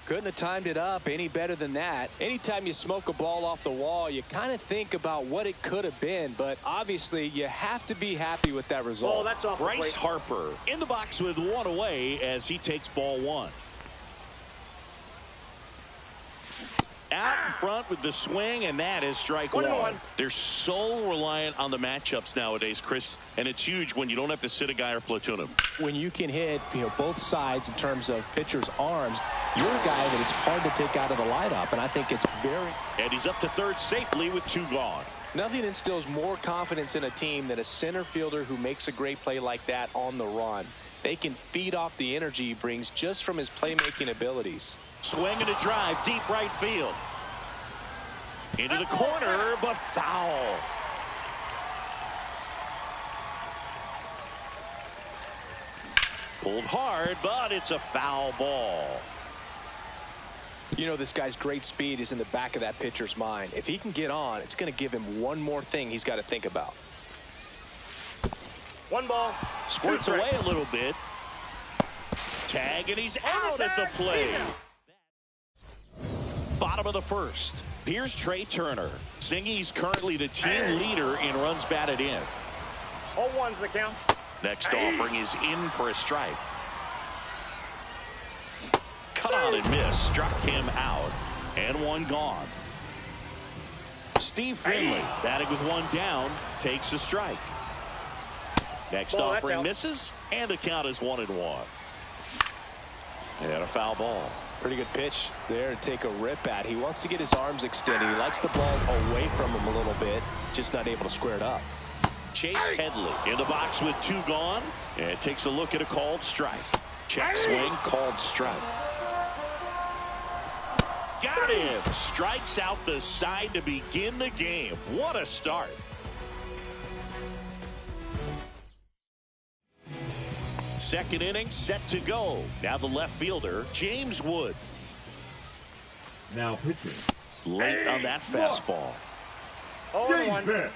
Couldn't have timed it up any better than that. Anytime you smoke a ball off the wall, you kind of think about what it could have been, but obviously you have to be happy with that result. Oh, that's off. Bryce Harper in the box with 1 away as he takes ball 1. Out in front with the swing, and that is strike 1. They're so reliant on the matchups nowadays, Chris, and it's huge when you don't have to sit a guy or platoon him. When you can hit, both sides in terms of pitchers' arms, you're a guy that it's hard to take out of the lineup, and I think it's very... And he's up to third safely with 2 gone. Nothing instills more confidence in a team than a center fielder who makes a great play like that on the run. They can feed off the energy he brings just from his playmaking abilities. Swing and a drive, deep right field. Into the corner, but foul. Pulled hard, but it's a foul ball. You know, this guy's great speed is in the back of that pitcher's mind. If he can get on, it's going to give him one more thing he's got to think about. One ball. Squirts away a little bit. Tag, and he's out at the plate. Bottom of the first. Here's Trey Turner. Singy's currently the team leader in runs batted in. 0-1's the count. Next offering is in for a strike. Cut on and miss. Struck him out. And one gone. Steve Finley batting with one down. Takes a strike. Next offering misses. And the count is 1-1. And a foul ball. Pretty good pitch there to take a rip at. He wants to get his arms extended. He likes the ball away from him a little bit. Just not able to square it up. Chase Headley in the box with two gone. And takes a look at a called strike. Check swing, called strike. Got him. Strikes out the side to begin the game. What a start. Second inning set to go. Now the left fielder, James Wood. Now pitching. Late on that fastball. 0-1.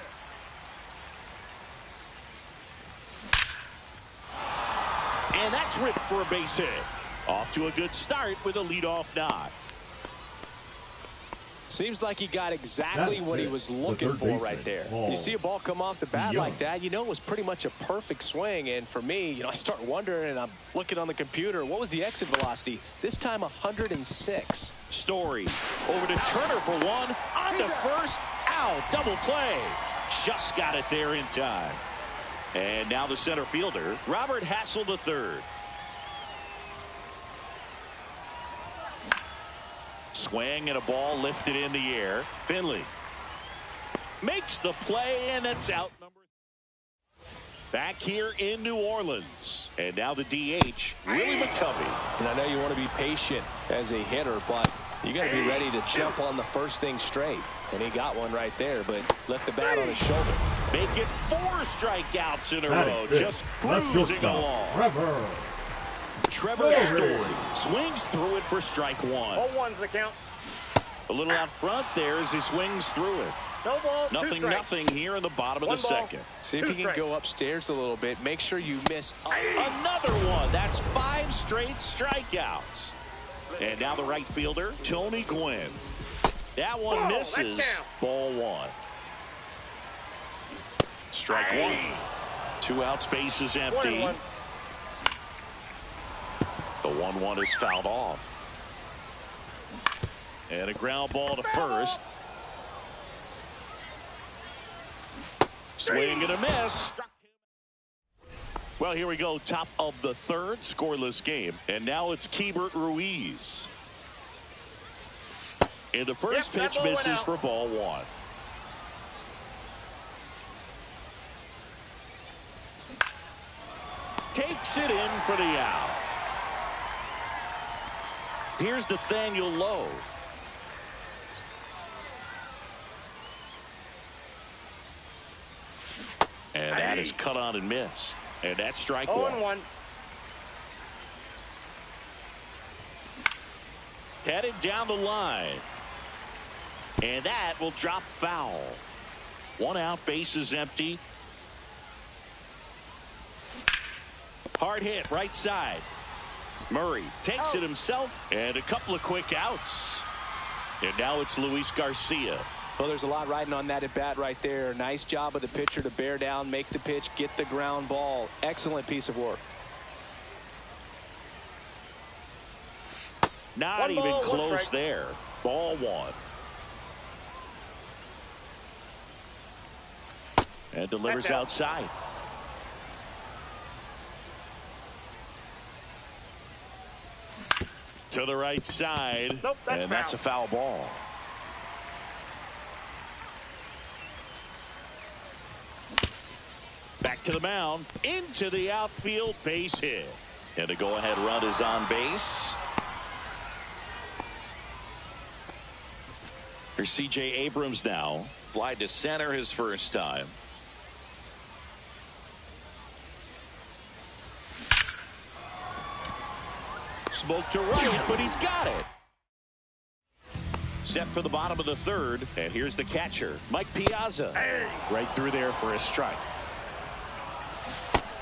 And that's ripped for a base hit. Off to a good start with a leadoff nod. Seems like he got exactly what he was looking for right there. You see a ball come off the bat like that, you know it was pretty much a perfect swing. And for me, you know, I start wondering, and I'm looking on the computer, what was the exit velocity? This time 106. Story over to Turner for one. On to first. Out. Double play. Just got it there in time. And now the center fielder, Robert Hassel III. Swing and a ball lifted in the air. Finley makes the play, and it's out. Back here in New Orleans. And now the DH, Willie McCovey. And I know you want to be patient as a hitter, but you got to be ready to jump on the first thing straight. And he got one right there, but left the bat on his shoulder. Make it 4 strikeouts in a row. Just cruising along. Trevor Story swings through it for strike one. 0-1's the count. A little out front there as he swings through it. No ball. Nothing here in the bottom of the second. See if he can go upstairs a little bit. Make sure you miss another one. That's 5 straight strikeouts. And now the right fielder, Tony Gwynn. That one misses. Ball one. Strike one. 2 outs, bases empty. 1-1. The 1-1 is fouled off. And a ground ball to first. Swing and a miss. Well, here we go. Top of the third, scoreless game. And now it's Keibert Ruiz. And the first pitch misses for ball one. Takes it in for the out. Here's Nathaniel Lowe. And that is cut on and missed. And that's strike one. 0-1. Headed down the line. And that will drop foul. 1 out, bases empty. Hard hit, right side. Murray takes it himself, and a couple of quick outs. And now it's Luis Garcia. Well, there's a lot riding on that at bat right there. Nice job of the pitcher to bear down, make the pitch, get the ground ball. Excellent piece of work. Not even close there. Ball one. And delivers outside. To the right side. Nope, and that's a foul ball. Back to the mound, into the outfield, base hit. And a go-ahead run is on base. Here's C.J. Abrams now. Fly to center his first time. Smoke to right, but he's got it. Set for the bottom of the third, and here's the catcher, Mike Piazza. Right through there for a strike.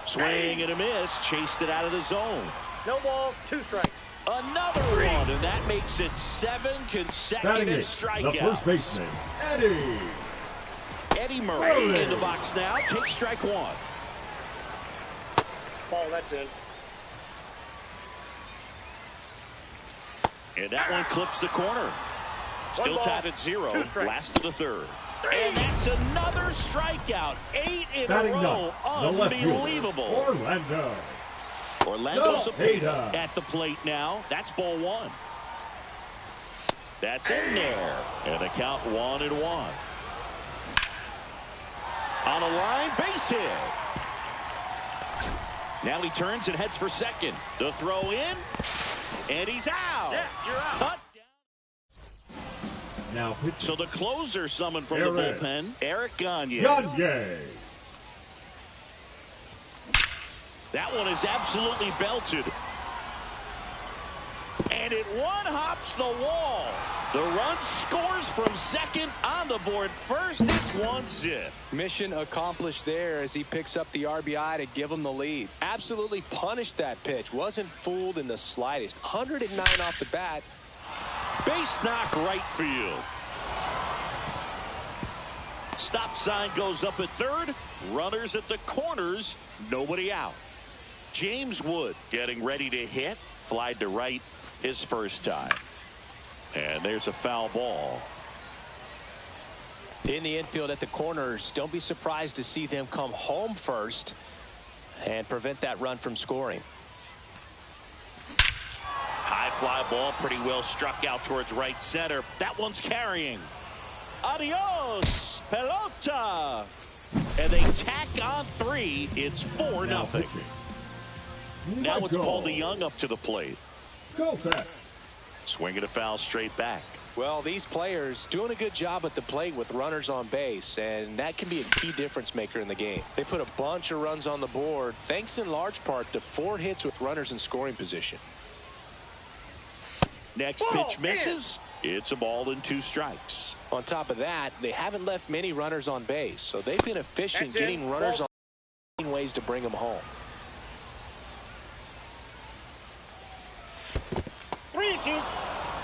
Swing and a miss, chased it out of the zone. No ball, 2 strikes. Another one, and that makes it 7 consecutive strikeouts. The first baseman, Eddie Murray in the box now, takes strike 1. Ball, that's in. And that one clips the corner. Still tied at 0, last of the third. And that's another strikeout. 8 in a row. Unbelievable. Orlando Cepeda at the plate now. That's ball 1. That's in there. And a count 1-1. On a line, base hit. Now he turns and heads for second. The throw in. And he's out. Yeah, you're out. Cut. Now so the closer summoned from the bullpen, Eric Gagne. That one is absolutely belted. And it one-hops the wall. The run scores from second, on the board first. It's 1-zip. Mission accomplished there as he picks up the RBI to give him the lead. Absolutely punished that pitch. Wasn't fooled in the slightest. 109 off the bat. Base knock right field. Stop sign goes up at third. Runners at the corners. Nobody out. James Wood getting ready to hit. Fly to right his first time. And there's a foul ball. In the infield at the corners, don't be surprised to see them come home first and prevent that run from scoring. High fly ball, pretty well struck out towards right center. That one's carrying. Adios, pelota. And they tack on 3. It's 4-0. Now it's Paul DeJong up to the plate. Swinging a foul straight back. Well, these players doing a good job at the plate with runners on base, and that can be a key difference maker in the game. They put a bunch of runs on the board, thanks in large part to 4 hits with runners in scoring position. Next pitch misses. It's a ball and 2 strikes. On top of that, they haven't left many runners on base, so they've been efficient getting runners on ways to bring them home. 3-2.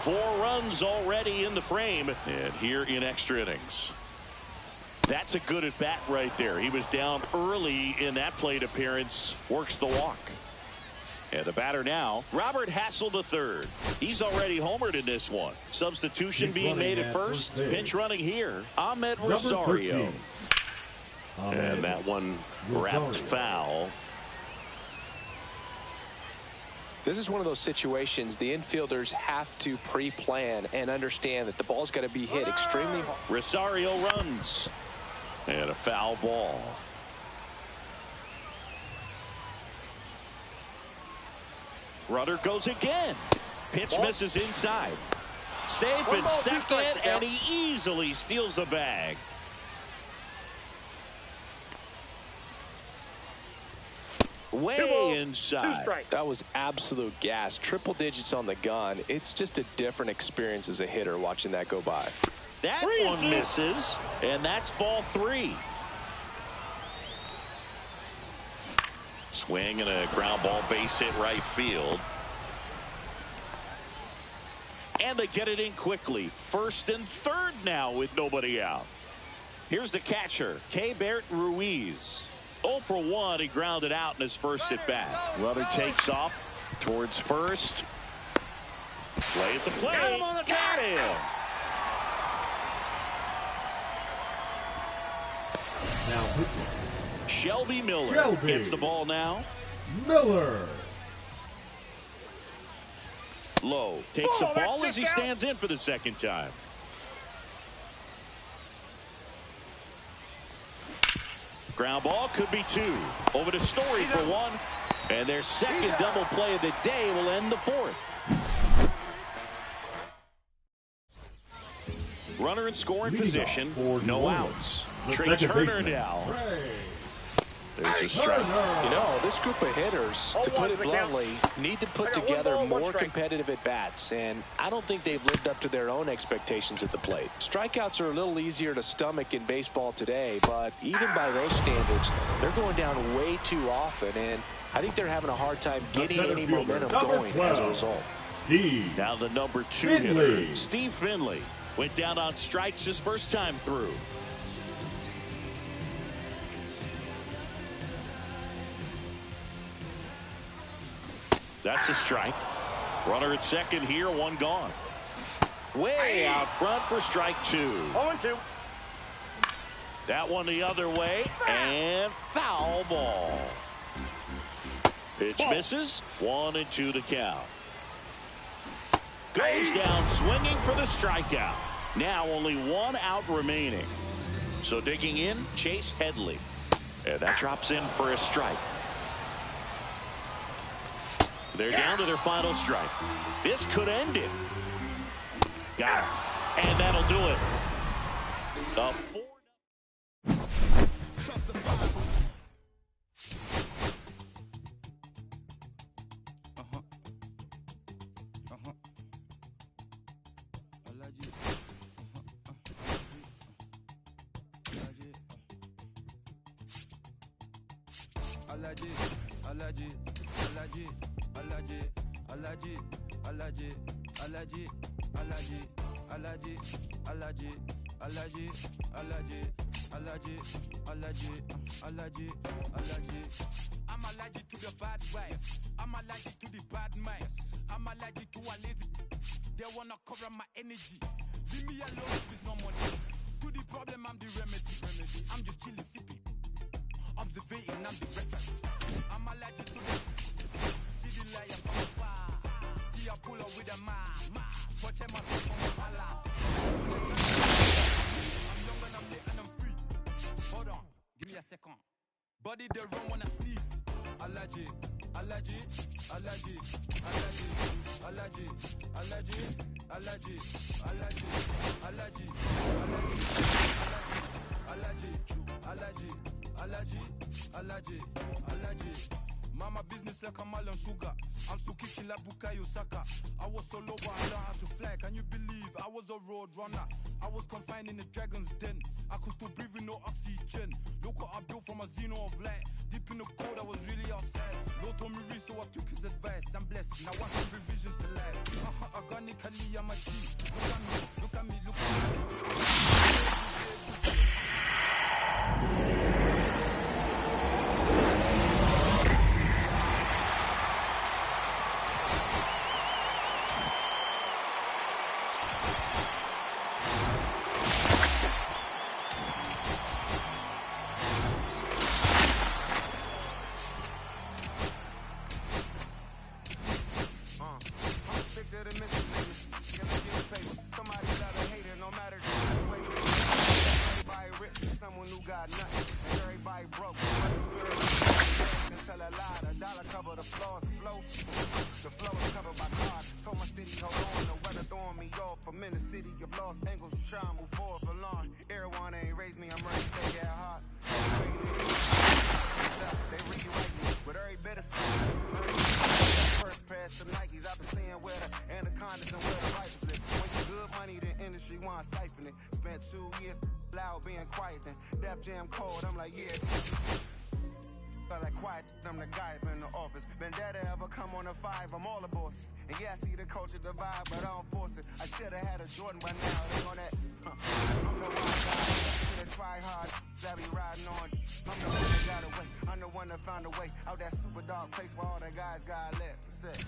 4 runs already in the frame, and here in extra innings. That's a good at bat right there. He was down early in that plate appearance. Works the walk. And the batter now, Robert Hassel III. He's already homered in this one. Substitution being made at first. Pinch running here, Ahmed Rosario. And that one wrapped foul. This is one of those situations the infielders have to pre-plan and understand that the ball's got to be hit extremely hard. Rosario runs. And a foul ball. Runner goes again. Pitch misses inside. Safe at second, and he easily steals the bag. Way inside. That was absolute gas. Triple digits on the gun. It's just a different experience as a hitter watching that go by. That one misses, and that's ball 3. Swing and a ground ball, base hit right field. And they get it in quickly. First and third now with nobody out. Here's the catcher, Keibert Ruiz. 0 for 1. He grounded out in his first at bat. Runner takes off towards first. Play at the plate. Got him. Now Shelby Miller gets the ball now. Miller. Lowe takes the ball as he stands in for the second time. Ground ball could be 2. Over to Story for 1. And their second double play of the day will end the 4th. Runner in scoring position. No outs. Trey Turner now. There's a strike. You know, this group of hitters, to put it bluntly, need to put together more competitive at-bats, and I don't think they've lived up to their own expectations at the plate. Strikeouts are a little easier to stomach in baseball today, but even by those standards, they're going down way too often, and I think they're having a hard time getting any momentum going as a result. Now the number 2 hitter, Steve Finley, went down on strikes his first time through. That's a strike. Runner at second here, 1 gone. Way out front for strike 2. 0-2. That one the other way, and foul ball. Pitch misses, 1-2 to count. Goes down swinging for the strikeout. Now only 1 out remaining. So digging in, Chase Headley. And that drops in for a strike. They're down to their final strike. This could end it. Got it. And that'll do it. The 4. I'm allergic to the bad vibes. I'm allergic to the bad minds. I'm allergic to a lazy. They wanna cover my energy. Leave me alone if it's no money. To the problem, I'm the remedy. I'm just chilly sipping. Observating, I'm the reference. I'm allergic to the. See the liar from afar. See I pull up with a man. Watch him up from Allah. I'm young and I'm lit and I'm free. Hold on, give me a second. Body they run when I sneeze. Allergy, allergy, allergy, allergy, allergy, allergy, allergy, allergy, allergy, allergy, allergy, allergy, allergy, allergy. Mama business like a melon sugar. I'm still kicking like Bukayo Saka. I was so low but I learned how to fly. Can you believe I was a road runner? I was confined in the dragon's den. I could still breathe with no oxygen. Look what I built from a xeno of light. Deep in the cold, I was really outside. Lord told me read, so I took his advice. I'm blessed. Now I have revisions to life. Organically, I'm a G. Look at me, look at me, look at me. Jam cold, I'm like, yeah. Felt like quiet, I'm the guy in the office. Vendetta ever come on a 5, I'm all the bosses. And yeah, I see the culture divide, but I don't force it. I should've had a Jordan by now, they on that. I'm the one guy, should've tried hard, that be riding on. I'm the one that got away, I'm the one that found a way out that super dark place where all the guys got left. What's that?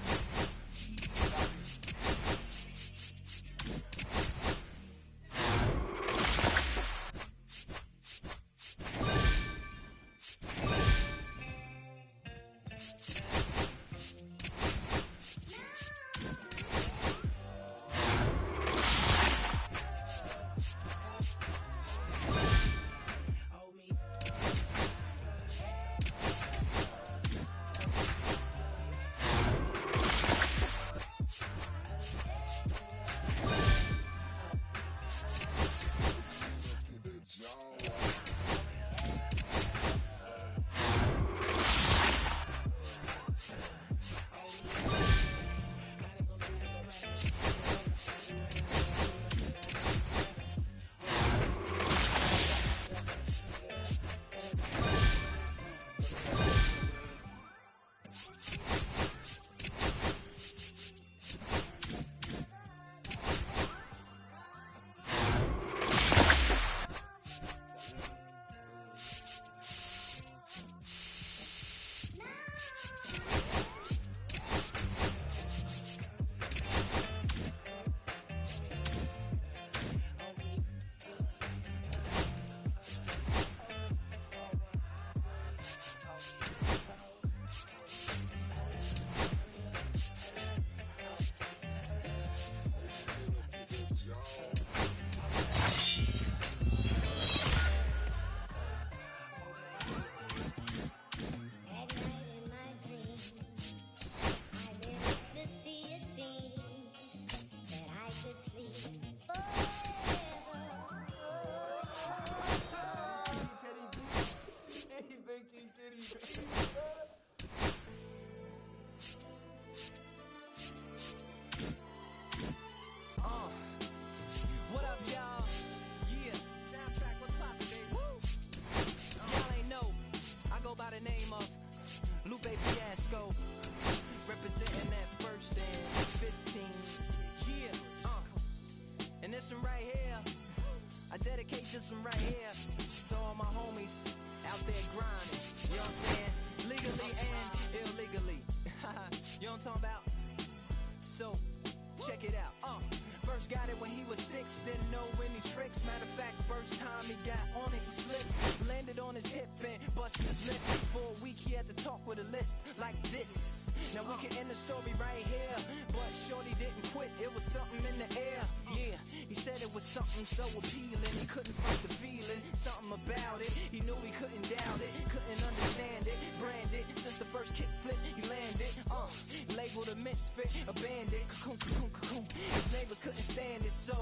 What up, y'all? Yeah, soundtrack, what's poppin', baby? Woo! Y'all ain't know, I go by the name of Lupe Fiasco, representing that first and 15. Yeah, and this one right here, I dedicate this one right here to all my homies out there grinding. You know what I'm saying? Legally and illegally. You know what I'm talking about? So, check it out. First got it when he was 6, didn't know any tricks. Matter of fact, first time he got on it, he slipped. Landed on his hip and busted his lip. For a week he had to talk with a list like this. Now we can end the story right here, but shorty didn't quit, it was something in the air. Yeah, he said it was something so appealing, he couldn't fight the feeling, something about it. He knew he couldn't doubt it, couldn't understand it. Branded, since the first kick flip, he landed. Labeled a misfit, a bandit. Cocoon, cocoon, cocoon. His neighbors couldn't stand it, so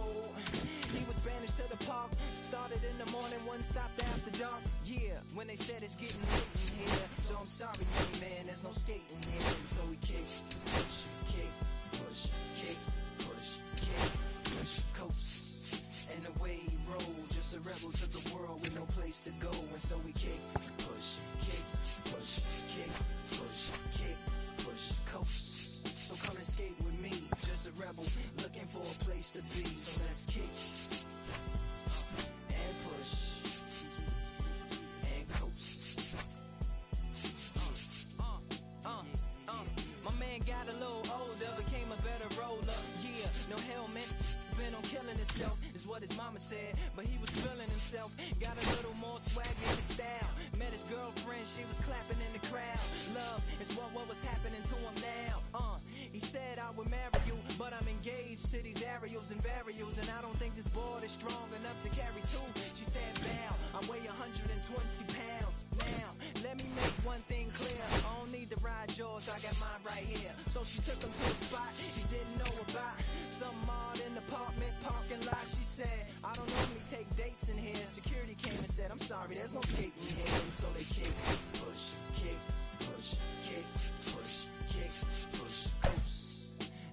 he was banished to the park. Started in the morning, one stopped after dark. Yeah, when they said it's getting late in here, so I'm sorry, young man, there's no skating here. So we kick, push, kick, push, kick, push, kick, push, coast. And away he rolled, just a rebel to the world with no place to go. And so we kick, push, kick, push, kick, push, kick, push, coast. So come and skate with me, just a rebel looking for a place to be. So let's kick and push and coast. My man got a little older, became a better roller. Yeah, no helmet, been on killing himself, is what his mama said. But he was feeling himself, got a little more swag in his style. Met his girlfriend, she was clapping in the crowd. Love is what was happening to him now. He said I would marry you, but I'm engaged to these aerials and varials, and I don't think this board is strong enough to carry two. She said, Val, I weigh 120 pounds. Now, let me make one thing clear, I don't need to ride yours, I got mine right here. So she took him to a spot he didn't know about, some odd in the apartment parking lot. She said, I don't normally take dates in here. Security came and said, I'm sorry, there's no skating here. And so they kick, push, kick, push, kick, push, kick, push, coast.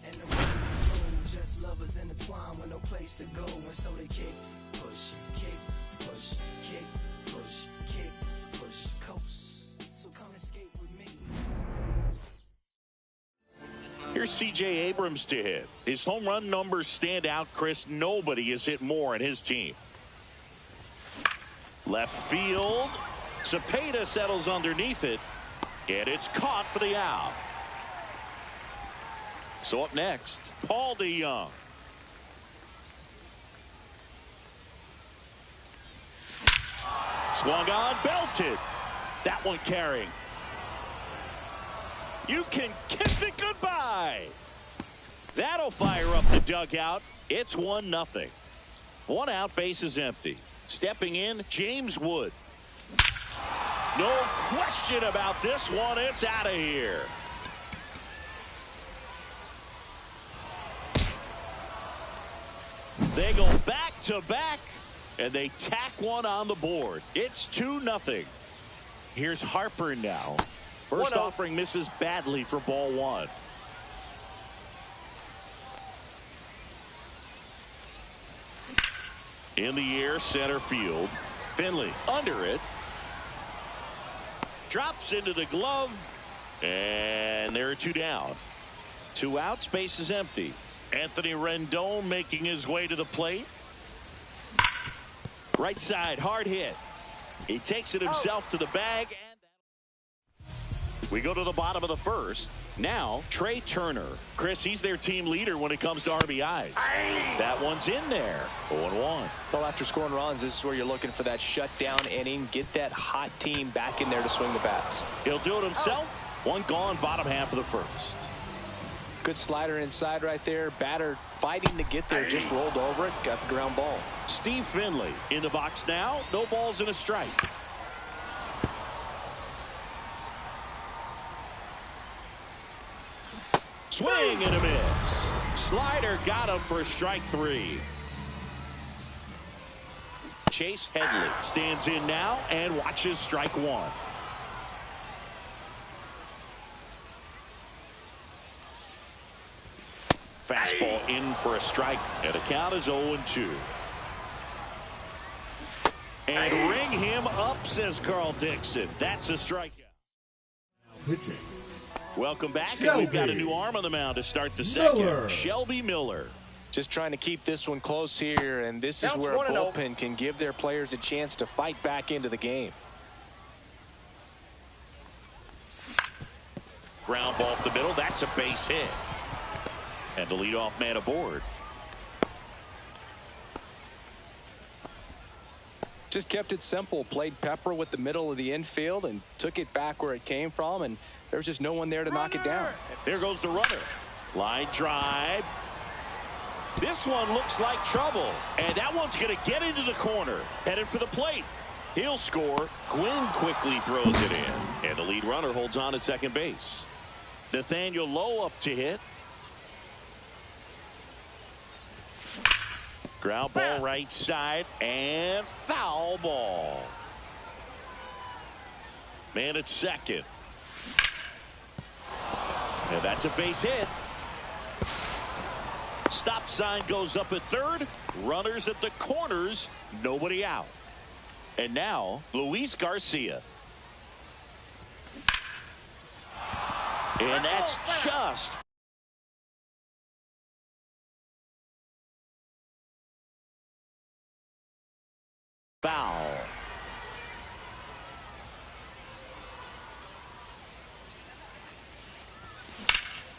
And the way we roll, just lovers intertwined with no place to go. And so they kick, push, kick, push, kick, push, kick, push, coast. So come and skate with me. Here's C.J. Abrams to hit. His home run numbers stand out, Chris. Nobody has hit more in his team. Left field. Cepeda settles underneath it, and it's caught for the out. So up next, Paul DeJong. Swung on, belted. That one carrying. You can kiss it goodbye. That'll fire up the dugout. It's 1-0. One out, base is empty. Stepping in, James Wood. No question about this one. It's out of here. They go back to back, and they tack one on the board. It's 2-0. Here's Harper now. First offering misses badly for ball one. In the air, center field. Finley under it. Drops into the glove. And there are two down. Two outs, base is empty. Anthony Rendon making his way to the plate. Right side, hard hit. He takes it himself to the bag. We go to the bottom of the first. Now, Trey Turner. Chris, he's their team leader when it comes to RBIs. That one's in there. 0-1. Well, after scoring runs, this is where you're looking for that shutdown inning. Get that hot team back in there to swing the bats. He'll do it himself. One gone, bottom half of the first. Good slider inside right there. Batter fighting to get there. Just rolled over it. Got the ground ball. Steve Finley in the box now. No balls and a strike. Swing and a miss. Slider got him for strike three. Chase Headley stands in now and watches strike one. Fastball in for a strike, and the count is 0-2. And ring him up, says Carl Dixon. That's a strikeout. Pitching. Welcome back, and we've got a new arm on the mound to start the second. Shelby Miller. Just trying to keep this one close here, and this is where a bullpen can give their players a chance to fight back into the game. Ground ball up the middle. That's a base hit. And the leadoff man aboard. Just kept it simple. Played pepper with the middle of the infield and took it back where it came from, and there's just no one there to knock it down. There goes the runner. Line drive. This one looks like trouble, and that one's going to get into the corner. Headed for the plate. He'll score. Gwynn quickly throws it in, and the lead runner holds on at second base. Nathaniel Lowe up to hit. Ground ball right side, and foul ball. Man at second. And that's a base hit. Stop sign goes up at third. Runners at the corners. Nobody out. And now, Luis Garcia. And that's just foul.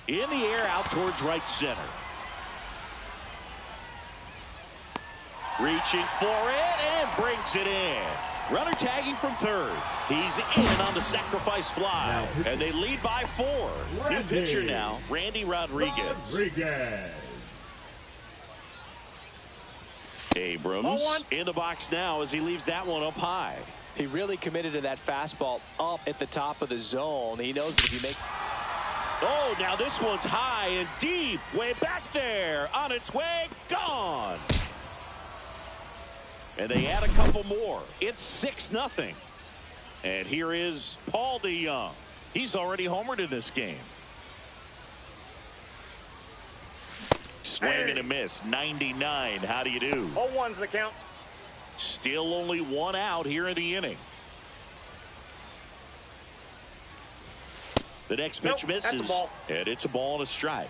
In the air out towards right center. Reaching for it and brings it in. Runner tagging from third. He's in on the sacrifice fly. And they lead by 4. New pitcher now, Randy Rodriguez. Abrams in the box now as he leaves that one up high. He really committed to that fastball up at the top of the zone. He knows that if he makes... Oh, now this one's high and deep. Way back there. On its way. Gone. And they add a couple more. It's 6-0. And here is Paul DeJong. He's already homered in this game. Swing and a miss. 99. How do you do? 0-1's the count. Still only one out here in the inning. The next pitch misses. And it's a ball and a strike.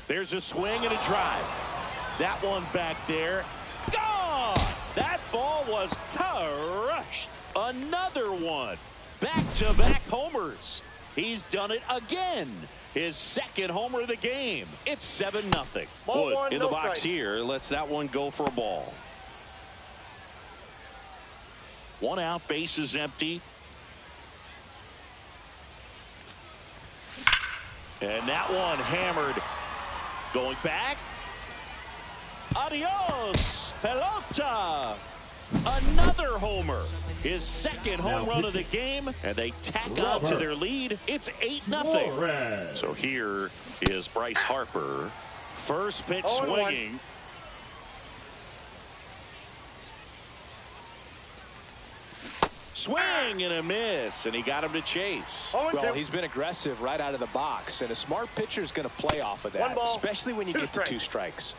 There's a swing and a drive. That one back there. Gone! That ball was crushed. Another one. Back-to-back homers. He's done it again. His second homer of the game. It's 7-0. Wood in the box here lets that one go for a ball. One out, base is empty. And that one hammered. Going back. Adios, pelota. Another homer. His second home run of the game, and they tack on to their lead. It's 8-0. So here is Bryce Harper. First pitch swinging. Swing and a miss, and he got him to chase. Well, he's been aggressive right out of the box, and a smart pitcher is going to play off of that, especially when you get to 2 strikes.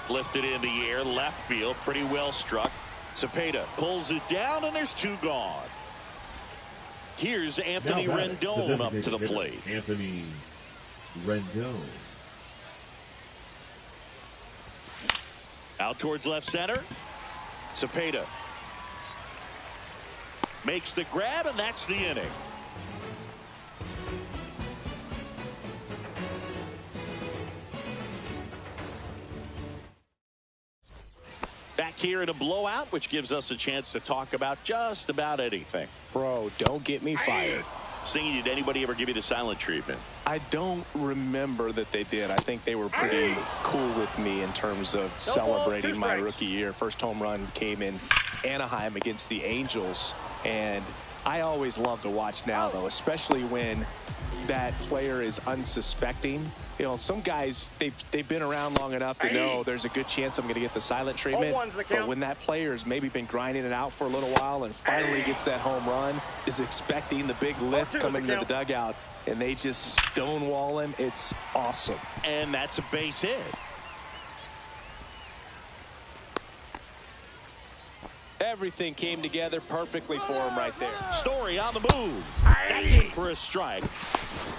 Lifted in the air, left field, pretty well struck. Cepeda pulls it down, and there's 2 gone. Here's Anthony Rendon up to the plate. Anthony Rendon. Out towards left center. Cepeda makes the grab, and that's the inning. Back here in a blowout, which gives us a chance to talk about just about anything. Bro, don't get me fired. Singing, did anybody ever give you the silent treatment? I don't remember that they did. I think they were pretty cool with me in terms of celebrating my rookie year. First home run came in Anaheim against the Angels, and I always love to watch now, though, especially when that player is unsuspecting. You know, some guys, they've been around long enough to know there's a good chance I'm going to get the silent treatment. But when that player's maybe been grinding it out for a little while and finally gets that home run, is expecting the big lift coming into the dugout, and they just stonewall him, it's awesome. And that's a base hit. Everything came together perfectly for him right there. Story on the move. That's in for a strike.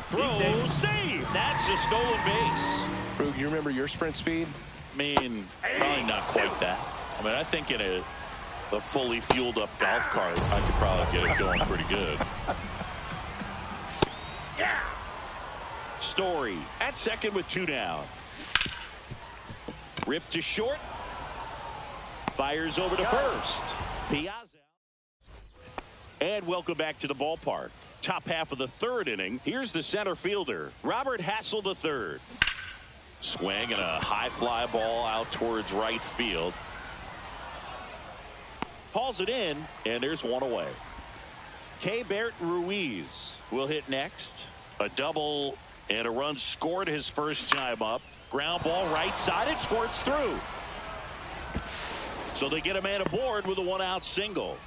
Throw, save. That's a stolen base. Brug, you remember your sprint speed? I mean, probably not quite that. I mean, I think in a fully fueled up golf cart, I could probably get it going pretty good. Story at second with 2 down. Ripped to short. Fires over to first. Piazza. And welcome back to the ballpark. Top half of the 3rd inning. Here's the center fielder, Robert Hassell III. Swing and a high fly ball out towards right field. Hauls it in, and there's one away. Keibert Ruiz will hit next. A double and a run scored his first time up. Ground ball right side. It squirts through. So they get a man aboard with a 1-out single.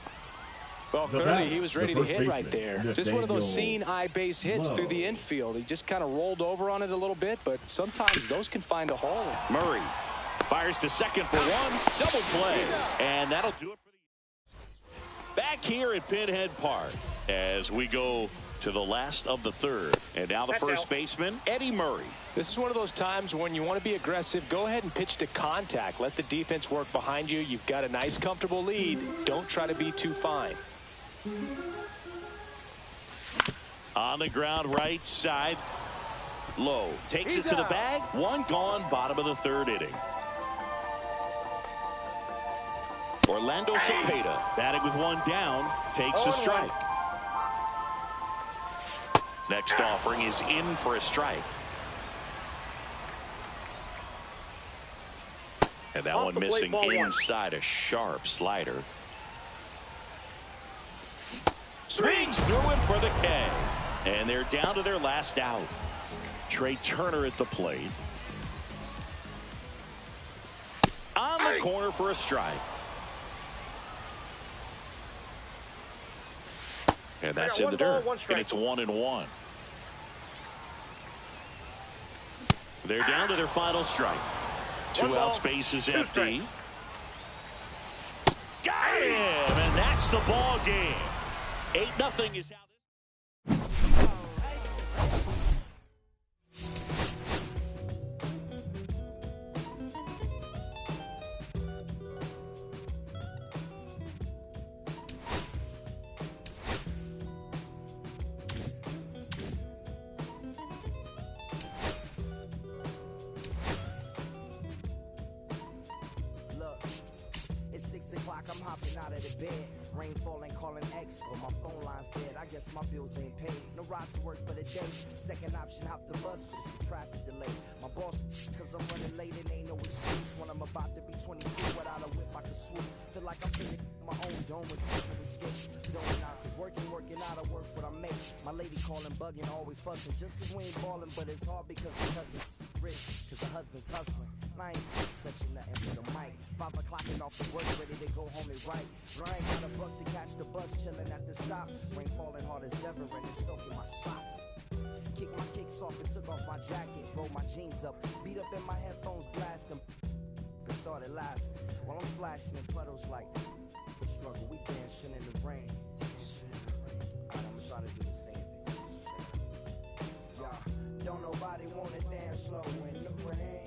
Well, clearly he was ready to hit right there. Just one of those seeing eye base hits through the infield. He just kind of rolled over on it a little bit, but sometimes those can find a hole. Murray fires to second for 1. Double play. And that'll do it for the back here at Pinhead Park as we go to the last of the 3rd. And now the first baseman, Eddie Murray. This is one of those times when you want to be aggressive. Go ahead and pitch to contact. Let the defense work behind you. You've got a nice, comfortable lead. Don't try to be too fine. On the ground right side. Low takes it to the bag. 1 gone, bottom of the 3rd inning. Orlando Cepeda batting with 1 down, takes a strike. Next offering is in for a strike. And that one missing inside, a sharp slider. Swings through it for the K. And they're down to their last out. Trey Turner at the plate. On the corner for a strike. And that's in the dirt. And it's 1-1. They're down to their final strike. 2 outs, bases empty. Got him! And that's the ball game. 8-0 is how It's 6 o'clock, I'm hopping out of the bed. Rain falling, calling X, but my phone line's dead. I guess my bills ain't paid. No ride to work for the day. Second option, hop the bus, but it's a traffic delay. My boss, cause I'm running late and ain't no excuse. When I'm about to be 22, without a whip I can swoop. Feel like I'm feeling my own dome with no escape. Zoning out, cause working out, I work for what I make. My lady calling, bugging, always fussing. Just cause we ain't ballin', but it's hard because the cousin's rich. Cause the husband's hustling. I ain't touching nothing but a mic. 5 o'clock and off the work, ready to go home and write. Ryan got a buck to catch the bus, chilling at the stop. Rain falling hard as ever and it's soaking my socks. Kick my kicks off and took off my jacket. Roll my jeans up, beat up in my headphones, blast them. And started laughing while I'm splashing in puddles like the struggle. We dancing in the rain. Alright, I'm gonna try to do the same thing. Yeah, don't nobody wanna dance slow in the rain.